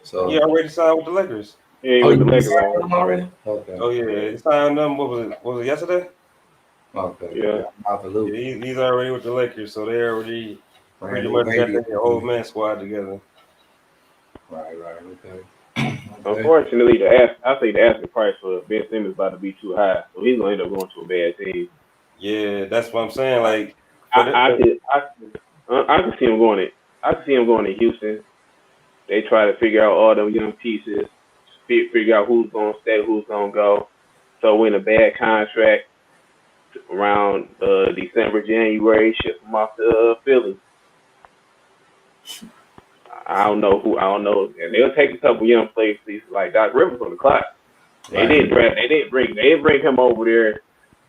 So yeah, already signed with the Lakers. Yeah, with the Lakers already. Okay. Oh yeah, he signed them. What was it yesterday? Okay. Yeah, he's already with the Lakers, so they already pretty much got their old man squad together. Right. Okay. Unfortunately, I think the asking price for Ben Simmons is about to be too high, so he's gonna end up going to a bad team. Yeah, that's what I'm saying. Like, I can see him going. I can see him going to Houston. They try to figure out all them young pieces, figure out who's gonna stay, who's gonna go. So win a bad contract around December, January, ship him off to Philly. I don't know who. I don't know, and they'll take a couple young players. Like Doc Rivers on the clock. They Right. didn't draft. They didn't bring him over there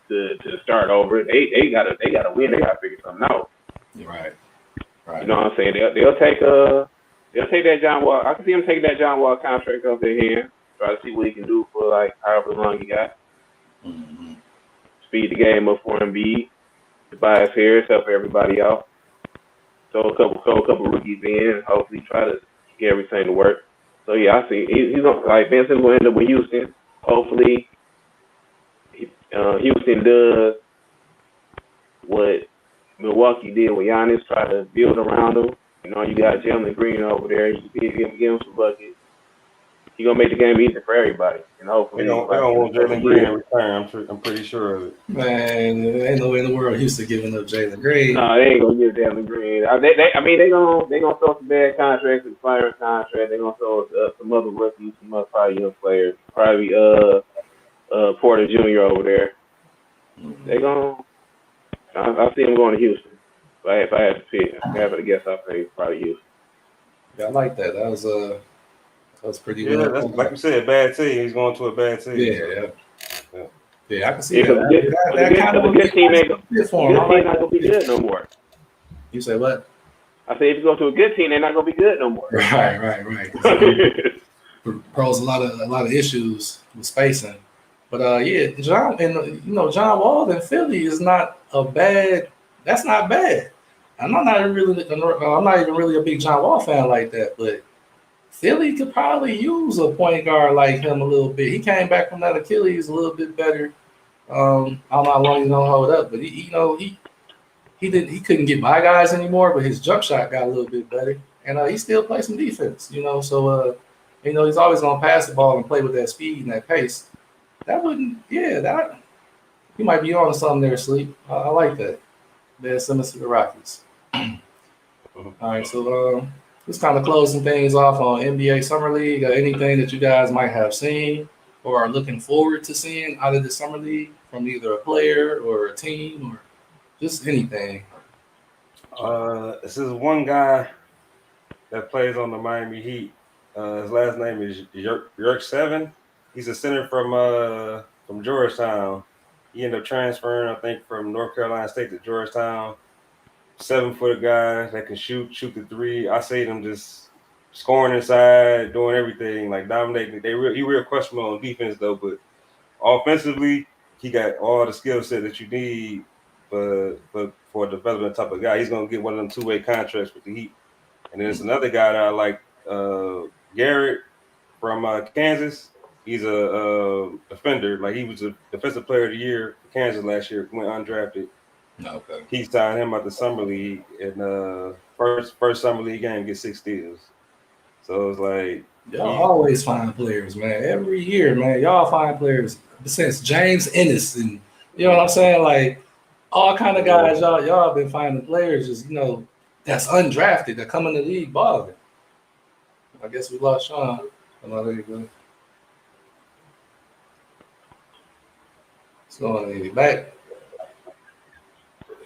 to start over. They gotta win. They gotta figure something out. Right. You know what I'm saying? They'll take that John Wall. I can see him taking that John Wall contract off their hand. Try to see what he can do for like however long he got. Mm-hmm. Speed the game up for Embiid. Tobias Harris help everybody out. Throw a couple rookies in, and hopefully try to get everything to work. So yeah, I see he's on, like Vincent will end up with Houston. Hopefully, Houston does what Milwaukee did with Giannis, try to build around him. You know, you got Jalen Green over there. You can give him some buckets. He's gonna make the game easy for everybody. And hopefully, They don't want Jalen Green in return. I'm pretty sure of it. Man, there ain't no way in the world Houston giving up Jalen Green. No, they ain't gonna give Jalen Green. They gonna throw some bad contracts and fire contracts. They gonna throw some other rookies, some other probably young players. Probably Porter Jr. over there. They gonna. I see him going to Houston. If I had to pick, if I had to guess, I'd say probably Houston. Yeah, I like that. That was pretty Yeah, well. that's like you said, bad team. He's going to a bad team. Yeah, I can see that. That kind of a good team ain't for him. not gonna be good no more. You say what? I say if you go to a good team, they're not gonna be good no more. Right. Pros a lot of issues with spacing, but John Wall in Philly is not a bad. That's not bad. I'm not even really a big John Wall fan like that, but Philly could probably use a point guard like him a little bit. He came back from that Achilles a little bit better. I don't know how long he's gonna hold up, but he couldn't get by guys anymore, but his jump shot got a little bit better, and he still plays some defense. So he's always gonna pass the ball and play with that speed and that pace. That he might be on something there, Sleep. I like that. Ben Simmons to the Rockets. All right, so just kind of closing things off on NBA Summer League. Anything that you guys might have seen or are looking forward to seeing out of the Summer League from either a player or a team or just anything. This is one guy that plays on the Miami Heat. His last name is Yerk Seven. He's a center from Georgetown. He ended up transferring, I think, from North Carolina State to Georgetown. 7-foot guy that can shoot the three. I see them just scoring inside, doing everything, like dominating. He real questionable on defense though, but offensively, he got all the skill set that you need for a development type of guy. He's gonna get one of them two-way contracts with the Heat. And then there's another guy that I like, Garrett from Kansas. He's a defender. Like he was a defensive player of the year for Kansas last year. Went undrafted. Okay. He signed him at the summer league, and first summer league game get 6 steals. So it's like y'all always find players, man. Every year, man, y'all find players. Since James Ennis and you know what I'm saying, like all kind of guys, y'all been finding players just that's undrafted that come in the league balling. I guess we lost Sean. Oh, there you go. So back.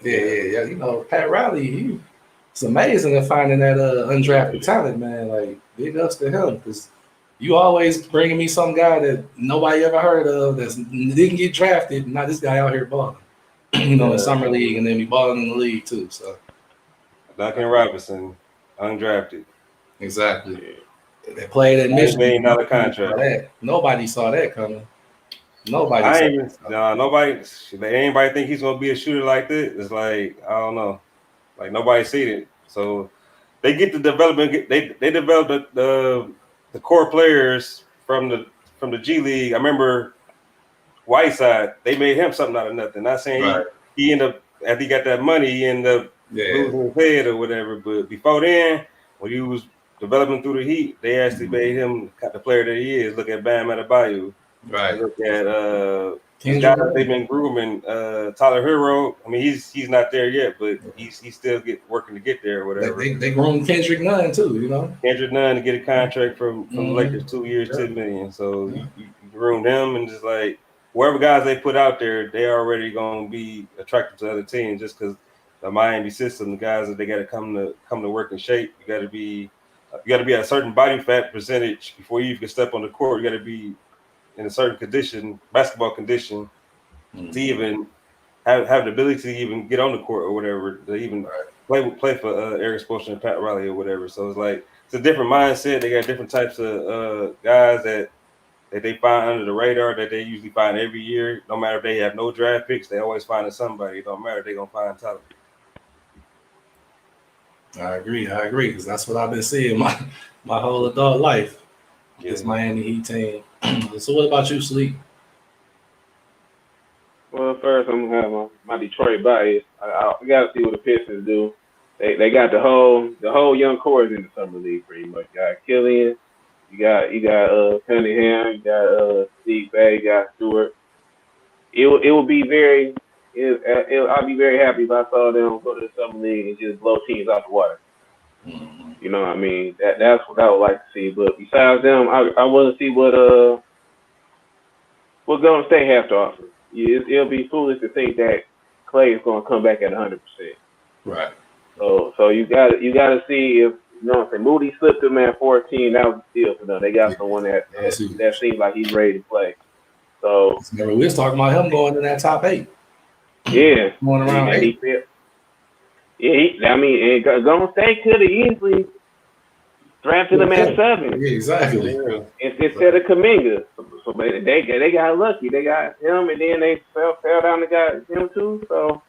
Yeah. Pat Riley, it's amazing at finding that undrafted talent, man. Like big ups to him because you always bringing me some guy that nobody ever heard of that didn't get drafted. Now this guy out here balling, in summer league and then be balling in the league too. So Duncan Robinson, undrafted. Exactly. They played at Michigan. $1 million contract. Nobody saw that coming. Nobody. Anybody think he's gonna be a shooter like this? It's like I don't know. Like nobody seen it. So they get the development. They developed the core players from the G League. I remember Whiteside. They made him something out of nothing. Not saying he ended up after he got that money, he ended up losing his head or whatever. But before then, when he was developing through the Heat, they actually made him the player that he is. Look at Bam Adebayo. Right. Look at these guys they've been grooming. Tyler Hero. I mean, he's not there yet, but he's still working to get there or whatever. They groomed Kendrick Nunn too, Kendrick Nunn to get a contract from the Lakers, 2 years, $10 million. So you groomed him, and just like wherever guys they put out there, they already gonna be attracted to other teams just because the Miami system, the guys that they got to come to work in shape. You got to be You got to be at a certain body fat percentage before you can step on the court. You got to be in a certain condition, basketball condition, to even have the ability to even get on the court or whatever, to even play for Eric Spoelstra and Pat Riley or whatever. So it's like it's a different mindset. They got different types of guys that they find under the radar that they usually find every year. No matter if they have no draft picks, they always finding somebody. It don't matter. They're going to find talent. I agree, because that's what I've been seeing my whole adult life. This Miami Heat team. So what about you, Sleep? Well, first I'm gonna have my Detroit bias. I got to see what the Pistons do. They got the whole young core is in the summer league pretty much. You got Killian, you got Cunningham, you got Steve Bay, you got Stewart. It will be very. I'll be very happy if I saw them go to the summer league and just blow teams out the water. You know what I mean? That's what I would like to see. But besides them, I want to see what Golden State have to offer. It'll be foolish to think that Clay is going to come back at 100%. Right. So you got to see if if Moody slipped him at 14. That was a steal for them. They got someone that seems like he's ready to play. So we was talking about him going in that top 8. Yeah, going around 8. And Golden State could have easily drafted him at 7. Yeah, exactly. Instead of Kuminga. So they got lucky. They got him, and then they fell down and got him too. So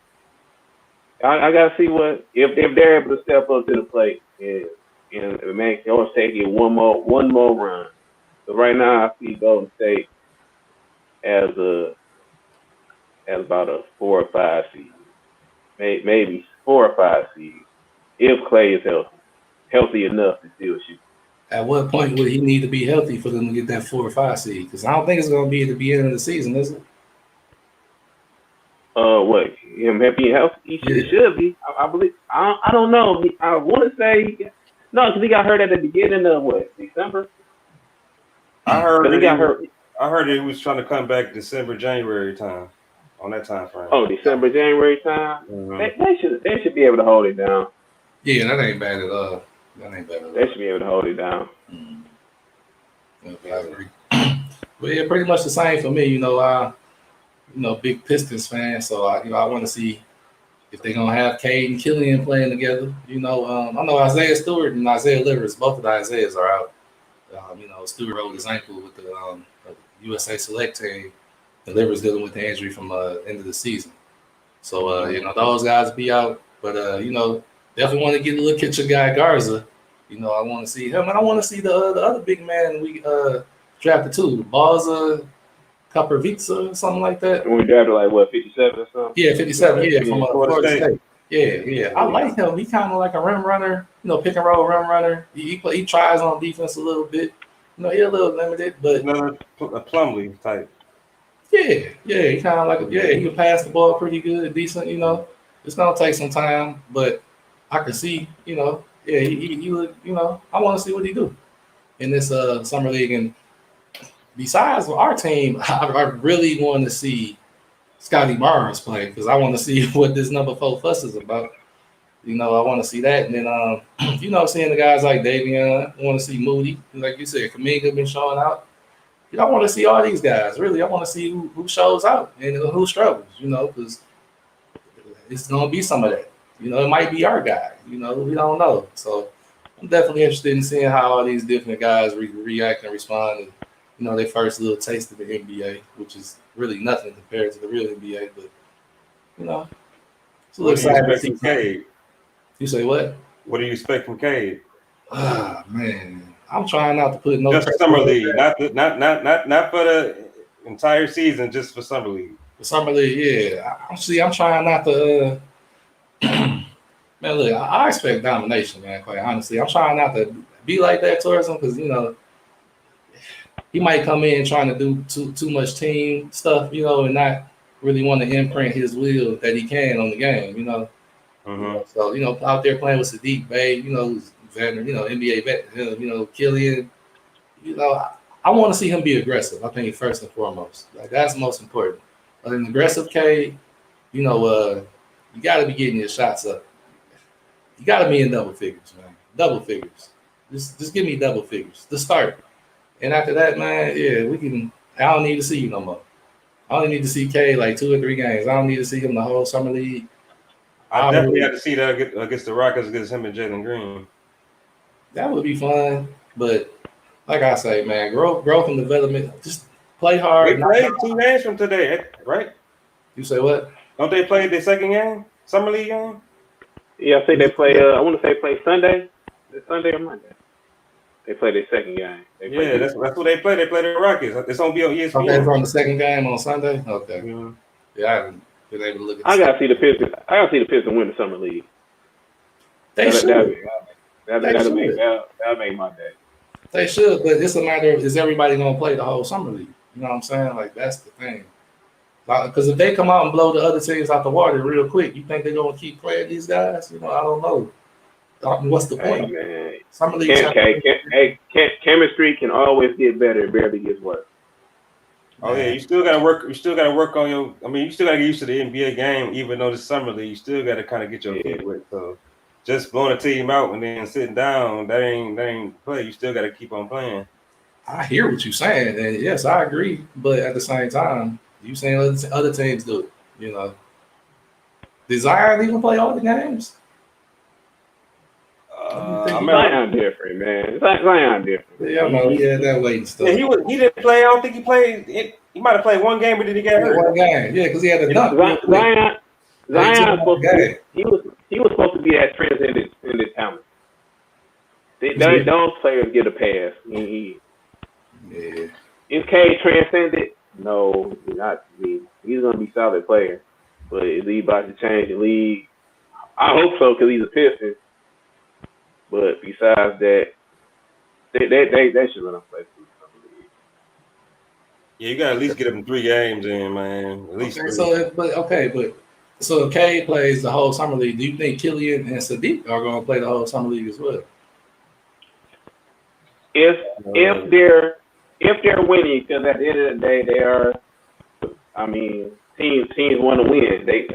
I got to see if they're able to step up to the plate and make Golden State get one more run. So right now I see Golden State as about a 4 or 5 seed, maybe 4 or 5 seed, if Clay is healthy enough to still shoot. At what point would he need to be healthy for them to get that 4 or 5 seed? Because I don't think it's going to be at the beginning of the season, is it? What? Him being healthy? He should be. I believe. I don't know. I want to say no, because he got hurt at the beginning of December. I heard he got hurt. I heard he was trying to come back December, January time, on that time frame. Oh, December, January time. Mm-hmm. They should be able to hold it down. Yeah, that ain't bad at all. They should be able to hold it down. I agree. But yeah, pretty much the same for me. Big Pistons fan, so I want to see if they're gonna have Cade and Killian playing together. I know Isaiah Stewart and Isaiah Livers, both of the Isaiahs are out. Stewart rolled his ankle with the USA Select team, and Livers dealing with the injury from end of the season. So those guys be out, but definitely want to get a look at your guy Garza. I want to see him, and I want to see the other big man we drafted too, Balza Kapervica or something like that. And we drafted 57 or something. Yeah, 57. Yeah, from Florida State. Yeah. I like him. He kind of like a rim runner, pick and roll rim runner. He tries on defense a little bit. He's a little limited, but a Plumlee type. Yeah, he kind of like he can pass the ball pretty good, decent. It's gonna take some time, but I can see, he look, I want to see what he do in this summer league. And besides our team, I really want to see Scotty Barnes play because I want to see what this number 4 fuss is about. I want to see that. And then, seeing the guys like Davion, I want to see Moody. Like you said, Kuminga been showing out. I want to see all these guys. Really, I want to see who shows out and who struggles, because it's going to be some of that. It might be our guy. We don't know. So I'm definitely interested in seeing how all these different guys react and respond. And, their first little taste of the NBA, which is really nothing compared to the real NBA. But, it's a little exciting to see Cade. You say what? What do you expect from Cade? Man, I'm trying not to put no. Just for summer league, not for the entire season. Just for summer league. For summer league, yeah. I'm trying not to. Man, look, I expect domination, man. Quite honestly, I'm trying not to be like that towards him because he might come in trying to do too much team stuff, and not really want to imprint his will that he can on the game, Mm-hmm. So, out there playing with Sadiq Bey, who's veteran, NBA vet, Killian, I want to see him be aggressive. I think first and foremost, that's most important. But an aggressive K, you got to be getting your shots up. You got to be in double figures, man. Double figures. Just give me double figures to start. And after that, man, yeah, we can. I don't need to see you no more. I only need to see K like 2 or 3 games. I don't need to see him the whole summer league. I definitely had to see that against the Rockets against him and Jalen Green. That would be fun, but like I say, man, growth and development. Just play hard. They played 2 games from today, right? You say what? Don't they play their second game, summer league game? Yeah, I think they play. I want to say play Sunday. It's Sunday or Monday. They play their second game. Yeah, that's what they play. They play the Rockets. It's gonna be on ESPN. Okay, it's on the second game on Sunday. Okay. Mm-hmm. Yeah, I haven't been able to look at. I gotta see the Pistons. I gotta see the Pistons win the summer league. They should. That'll make my day. They should, but it's a matter of is everybody gonna play the whole summer league? You know what I'm saying? Like that's the thing. Because if they come out and blow the other teams out the water real quick, you think they're gonna keep playing these guys? You know, I don't know. What's the point? Hey, Summer league. Chemistry can always get better. It barely gets worse. Oh yeah, you still gotta work. You still gotta work on your. I mean, you still gotta get used to the NBA game, even though the summer league. You still gotta kind of get your feet wet. So just blowing a team out and then sitting down, that ain't play. You still gotta keep on playing. I hear what you're saying, and yes, I agree. But at the same time, you saying other teams do it. You know, did Zion even play all the games? Zion different, man. Zion different. Yeah, I know. He had that weight and stuff. Yeah, he didn't play. I don't think he played. He might have played one game, but then he got hurt. One game, yeah, because he had a dunk. Zion he was supposed to be that transcendent talent. Those players get a pass. Yeah. Is K transcended? No, not to me. He's gonna be a solid player, but is he about to change the league? I hope so, because he's a Piston. But besides that, they should let him play through the league. Yeah, you got to at least get him 3 games in, man. At least. Okay, so if K plays the whole summer league, do you think Killian and Sadiq are going to play the whole summer league as well? If they're winning, because at the end of the day, they are. I mean, teams want to win. They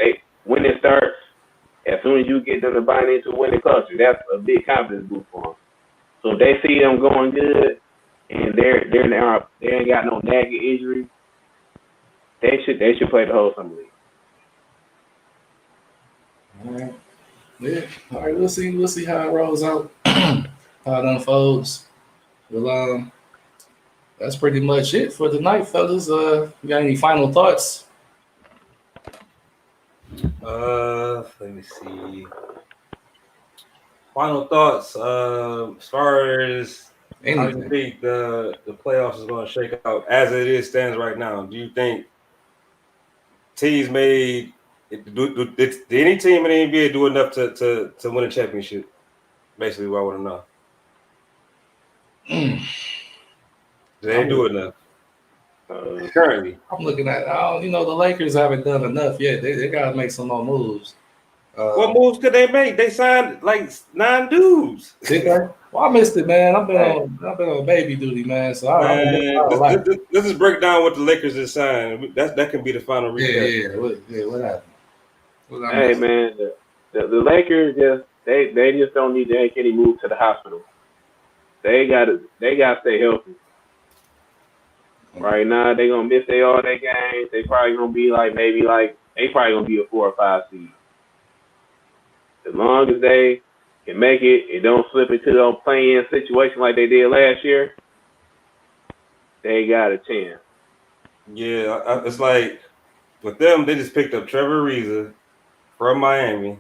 when it starts. As soon as you get them to buy into winning culture, that's a big confidence boost for them. So if they see them going good and they ain't got no nagging injury, they should play the whole summer league. All right. Yeah. All right. We'll see how it rolls out, how it unfolds. Well, that's pretty much it for tonight, fellas. You got any final thoughts? Let me see. Final thoughts. As far as how you think the playoffs is going to shake out as it stands right now, do you think teams made? Did any team in the NBA do enough to win a championship? Basically, what I want to know. Did they do enough? Currently, I'm looking at. The Lakers haven't done enough yet. They got to make some more moves. What moves could they make? They signed like 9 dudes. Did they? Well, I missed it, man. I've been on baby duty, man. So let's just break down what the Lakers just signed. That can be the final recap. What happened? Hey, man, the Lakers they just don't need to make any move to the hospital. They gotta stay healthy. Right now, they're gonna miss all their games. They probably gonna be they probably gonna be a 4 or 5 seed. As long as they can make it and don't slip into a play-in situation like they did last year, they got a chance. Yeah, it's like with them, they just picked up Trevor Ariza from Miami.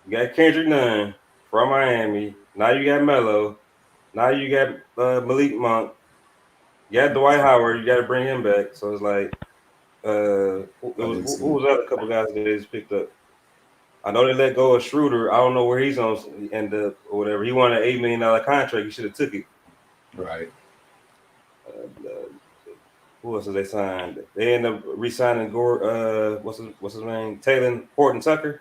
You got Kendrick Nunn from Miami. Now you got Melo. Now you got Malik Monk. You got Dwight Howard. You got to bring him back. So it's like, who was the other couple guys that they just picked up? I know they let go of Schroeder. I don't know where he's on end up or whatever. He wanted an $8 million contract. He should have took it. Right. Who else did they sign? They ended up re-signing Gore. What's his name? Taylor Horton Tucker.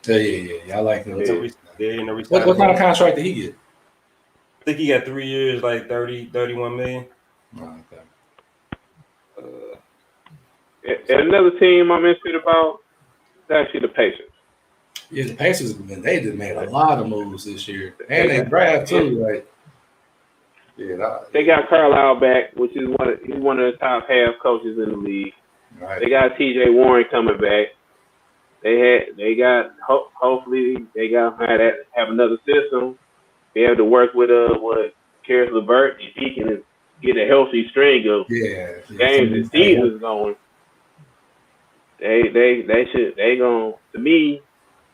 Yeah. I like him. What kind of contract did he get? I think he got 3 years, like 31 million. Oh, okay. And another team I'm interested about is actually the Pacers. Yeah, the Pacers they just made a lot of moves this year, and they draft too. Like Yeah, They got Carlisle back, which is he's one of the top half coaches in the league. right. They got T.J. Warren coming back. Hopefully they got have another system. Be able to work with what Karis LeVert if he can get a healthy string of Yeah, games and seasons going. They going to me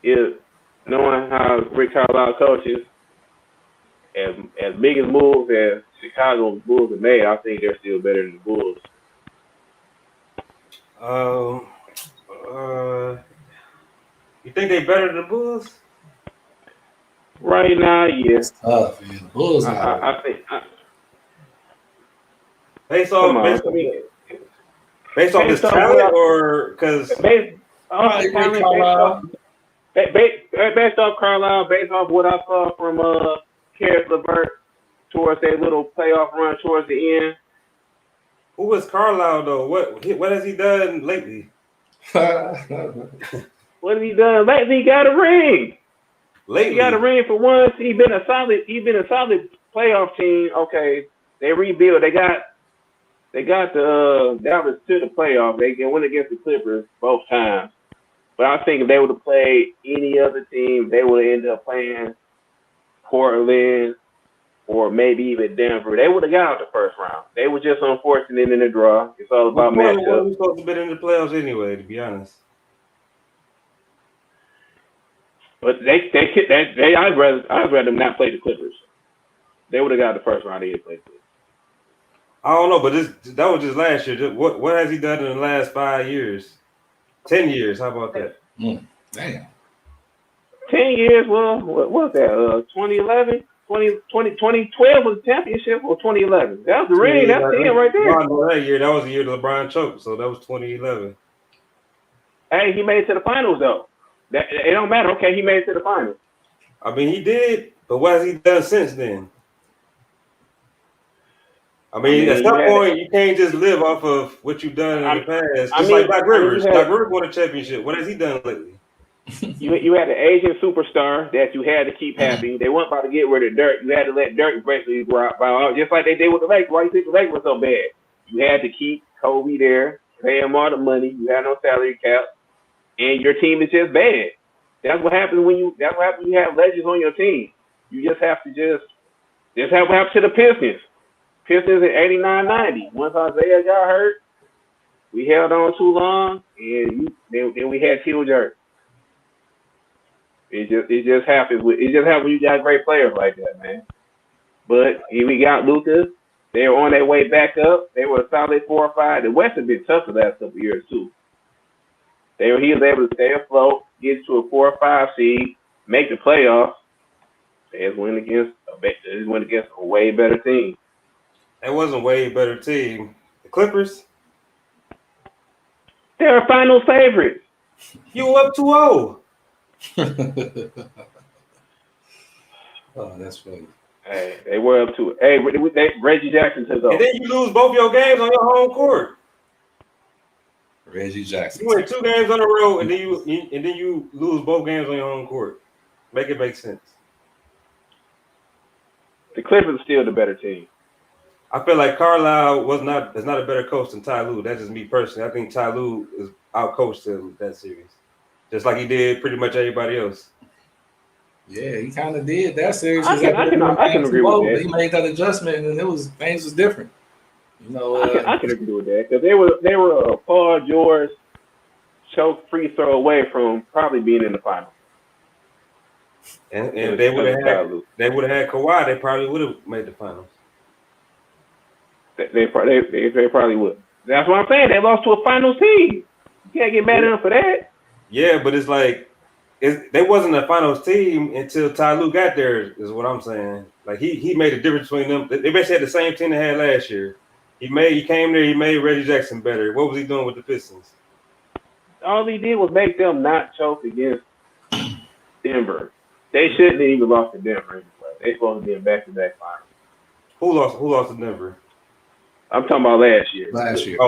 if knowing how Rick Carlisle coaches as big as moves as Chicago Bulls have made, I think they're still better than the Bulls. You think they better than the Bulls? Right now, yeah. It's tough. Man. The Bulls got I think. Based Come off on. based off his Based off talent, or because based off probably the talent, Rick Carlisle. based off Carlisle, based off what I saw from Karis LeVert towards that little playoff run towards the end. who was Carlisle though? What has he done lately? What has he done lately? He got a ring. Lately, He got a ring for once. He's been a solid playoff team. Okay, they rebuild. They got the Dallas to the playoff. They went against the Clippers both times. But I think if they would have played any other team, they would have ended up playing Portland or maybe even Denver. They would have got out the first round. They were just unfortunate in the draw. It's all about Portland matchup. wasn't supposed to be in the playoffs anyway, to be honest. But I'd rather them not play the Clippers. They would have got the first round. They didn't play the Clippers. I don't know, but that was just last year. What has he done in the last 5 years? 10 years? How about that? Damn. 10 years, well, what was that? 2011? 2012 was the championship, or 2011? That was the ring. That's 10 right there. That year, that was the year LeBron choked, so that was 2011. Hey, he made it to the finals, though. It don't matter. Okay, he made it to the finals. I mean, he did, but what has he done since then? I mean, at some point, you can't just live off of what you've done in the past. Just like Doc Rivers. Doc Rivers won a championship. What has he done lately? You had an Asian superstar that you had to keep happy. They weren't about to get rid of Dirk. You had to let Dirk basically bow out, just like they did with the Lakers. Why you think the Lakers were so bad? You had to keep Kobe there, pay him all the money. You had no salary cap, and your team is just bad. That's what happens when you have legends on your team. You just have to just have what happened to the Pistons. Pistons in 89-90. Once Isaiah got hurt, we held on too long, and then we had Tito Jerk. It just happens. It just happens when you got great players like that, man. But here we got Lucas. They were on their way back up. They were a solid 4 or 5. The West has been tough the last couple of years too. He was able to stay afloat, get to a 4 or 5 seed, make the playoffs. They just went against a way better team. That wasn't a way better team. The Clippers. They're a final favorite. You were up 2-0. Oh, that's funny. Hey, they were up to it. Hey, Reggie Jackson took over. And then you lose both your games on your home court. Reggie Jackson. You win 2 games on the road, and then you lose both games on your home court. Make it make sense. The Clippers are still the better team. I feel like Carlisle is not a better coach than Ty Lue. That's just me personally. I think Ty Lue is outcoached in that series, just like he did pretty much everybody else. Yeah, he kind of did that series. I can agree with that. He made that adjustment, and things was different. You know, I can agree with that because they were a Paul George choke free throw away from probably being in the final. And they would have had Kawhi, they probably would have made the finals. They probably would. That's what I'm saying. They lost to a finals team. You can't get mad at them for that. Yeah, but it's like they wasn't a finals team until Ty Lue got there. Is what I'm saying. Like he made a difference between them. They basically had the same team they had last year. He came there. He made Reggie Jackson better. What was he doing with the Pistons? All he did was make them not choke against Denver. They shouldn't have even lost to Denver anyway. They supposed to be in back-to-back finals. Who lost to Denver? I'm talking about last year. Oh,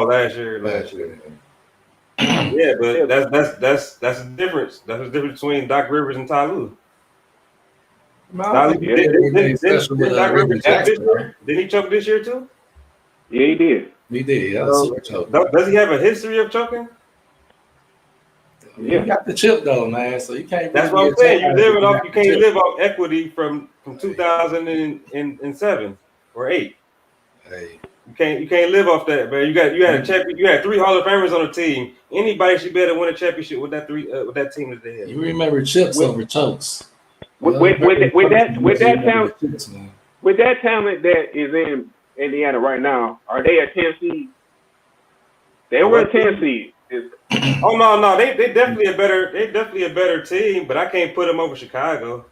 last year. Yeah, but that's the difference. That's the difference between Doc Rivers and Ty Lue. I don't think he did anything special with Reggie Jackson. Did he choke this year too? Yeah, he did. He did. That was a super choke. Does he have a history of choking? You got the chip though, man. So you can't. That's what I'm saying. You can't live off equity from 2007 or 8. Hey. You can't live off that, man. You had a champion. You had 3 Hall of Famers on the team. Anybody should be able to win a championship with that team that they had. You remember chips over chokes. With that talent that is in Indiana right now, are they a 10 seed? They were a 10 seed. Oh no, they definitely a better team, but I can't put them over Chicago.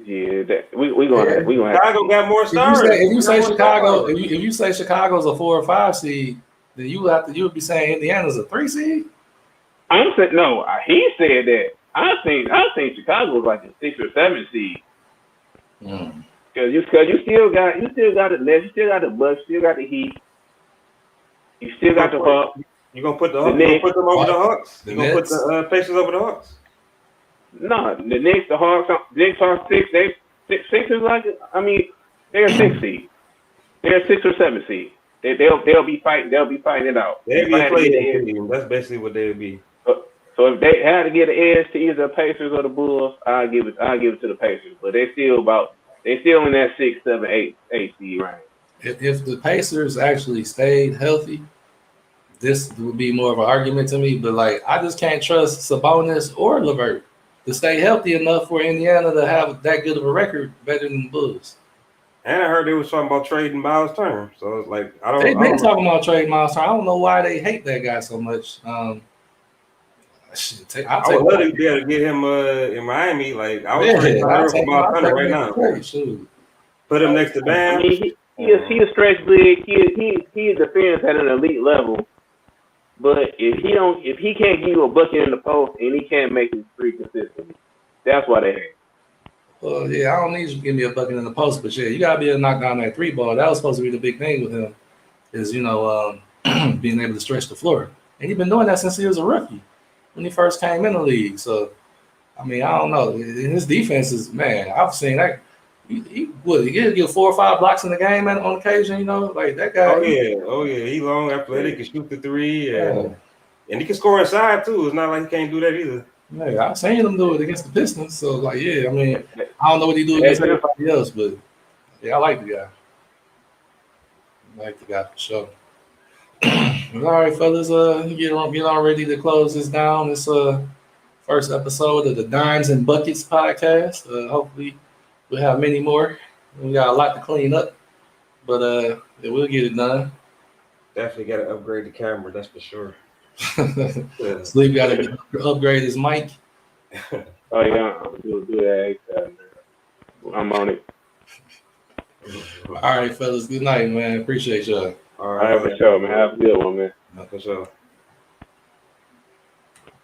Yeah, we gonna have Chicago got more stars. If you say Chicago's a 4 or 5 seed, then you would be saying Indiana's a 3 seed. I'm saying no. He said that. I think Chicago's like a 6 or 7 seed. Because you still got the Nets, you still got the Bucks, you still got the Heat, you still got the Hawks. You gonna put them over the Hawks? You gonna put the Pacers over the Hawks? No, the Knicks, the Hawks, 6. Six is like, I mean, they're a 6 seed. They're a 6 or 7 seed. They'll be fighting. They'll be fighting it out. They'll be a play-in team. That's basically what they'll be. So if they had to get an edge to either the Pacers or the Bulls, I'll give it to the Pacers. But they still in that 6, 7, 8 seed range. If the Pacers actually stayed healthy, this would be more of an argument to me. But like, I just can't trust Sabonis or LeVert to stay healthy enough for Indiana to have that good of a record, better than the Bulls. And I heard they was talking about trading Miles Turner. So it's like They've been talking about trading Miles Turner. I don't know why they hate that guy so much. I would love to be able to get him in Miami. Like I would trade Miles Turner right now. Put him next to Bam. I mean, he a stretch big. He defends at an elite level. But if he can't give you a bucket in the post and he can't make his three consistently, that's why they hate. Well, yeah, I don't need you to give me a bucket in the post, but yeah, you gotta be able to knock down that 3 ball. That was supposed to be the big thing with him, is being able to stretch the floor. And he's been doing that since he was a rookie, when he first came in the league. So, I mean, I don't know. His defense is, man, I've seen that. He'll get 4 or 5 blocks in the game on occasion, like that guy. Oh yeah, he long, athletic, can shoot the 3, and he can score inside too. It's not like he can't do that either. Yeah, I've seen him do it against the Pistons. So like, yeah, I mean, I don't know what he do against everybody else, but yeah, I like the guy. For sure. All right, fellas, get on ready to close this down. This first episode of the Dimes and Buckets podcast. Hopefully we'll have many more. We got a lot to clean up, but we'll get it done. Definitely got to upgrade the camera, that's for sure. Sleep got to upgrade his mic. Oh yeah, do that. I'm on it. All right, fellas. Good night, man. Appreciate y'all. All right, for sure, man. Have a good one, man. For sure.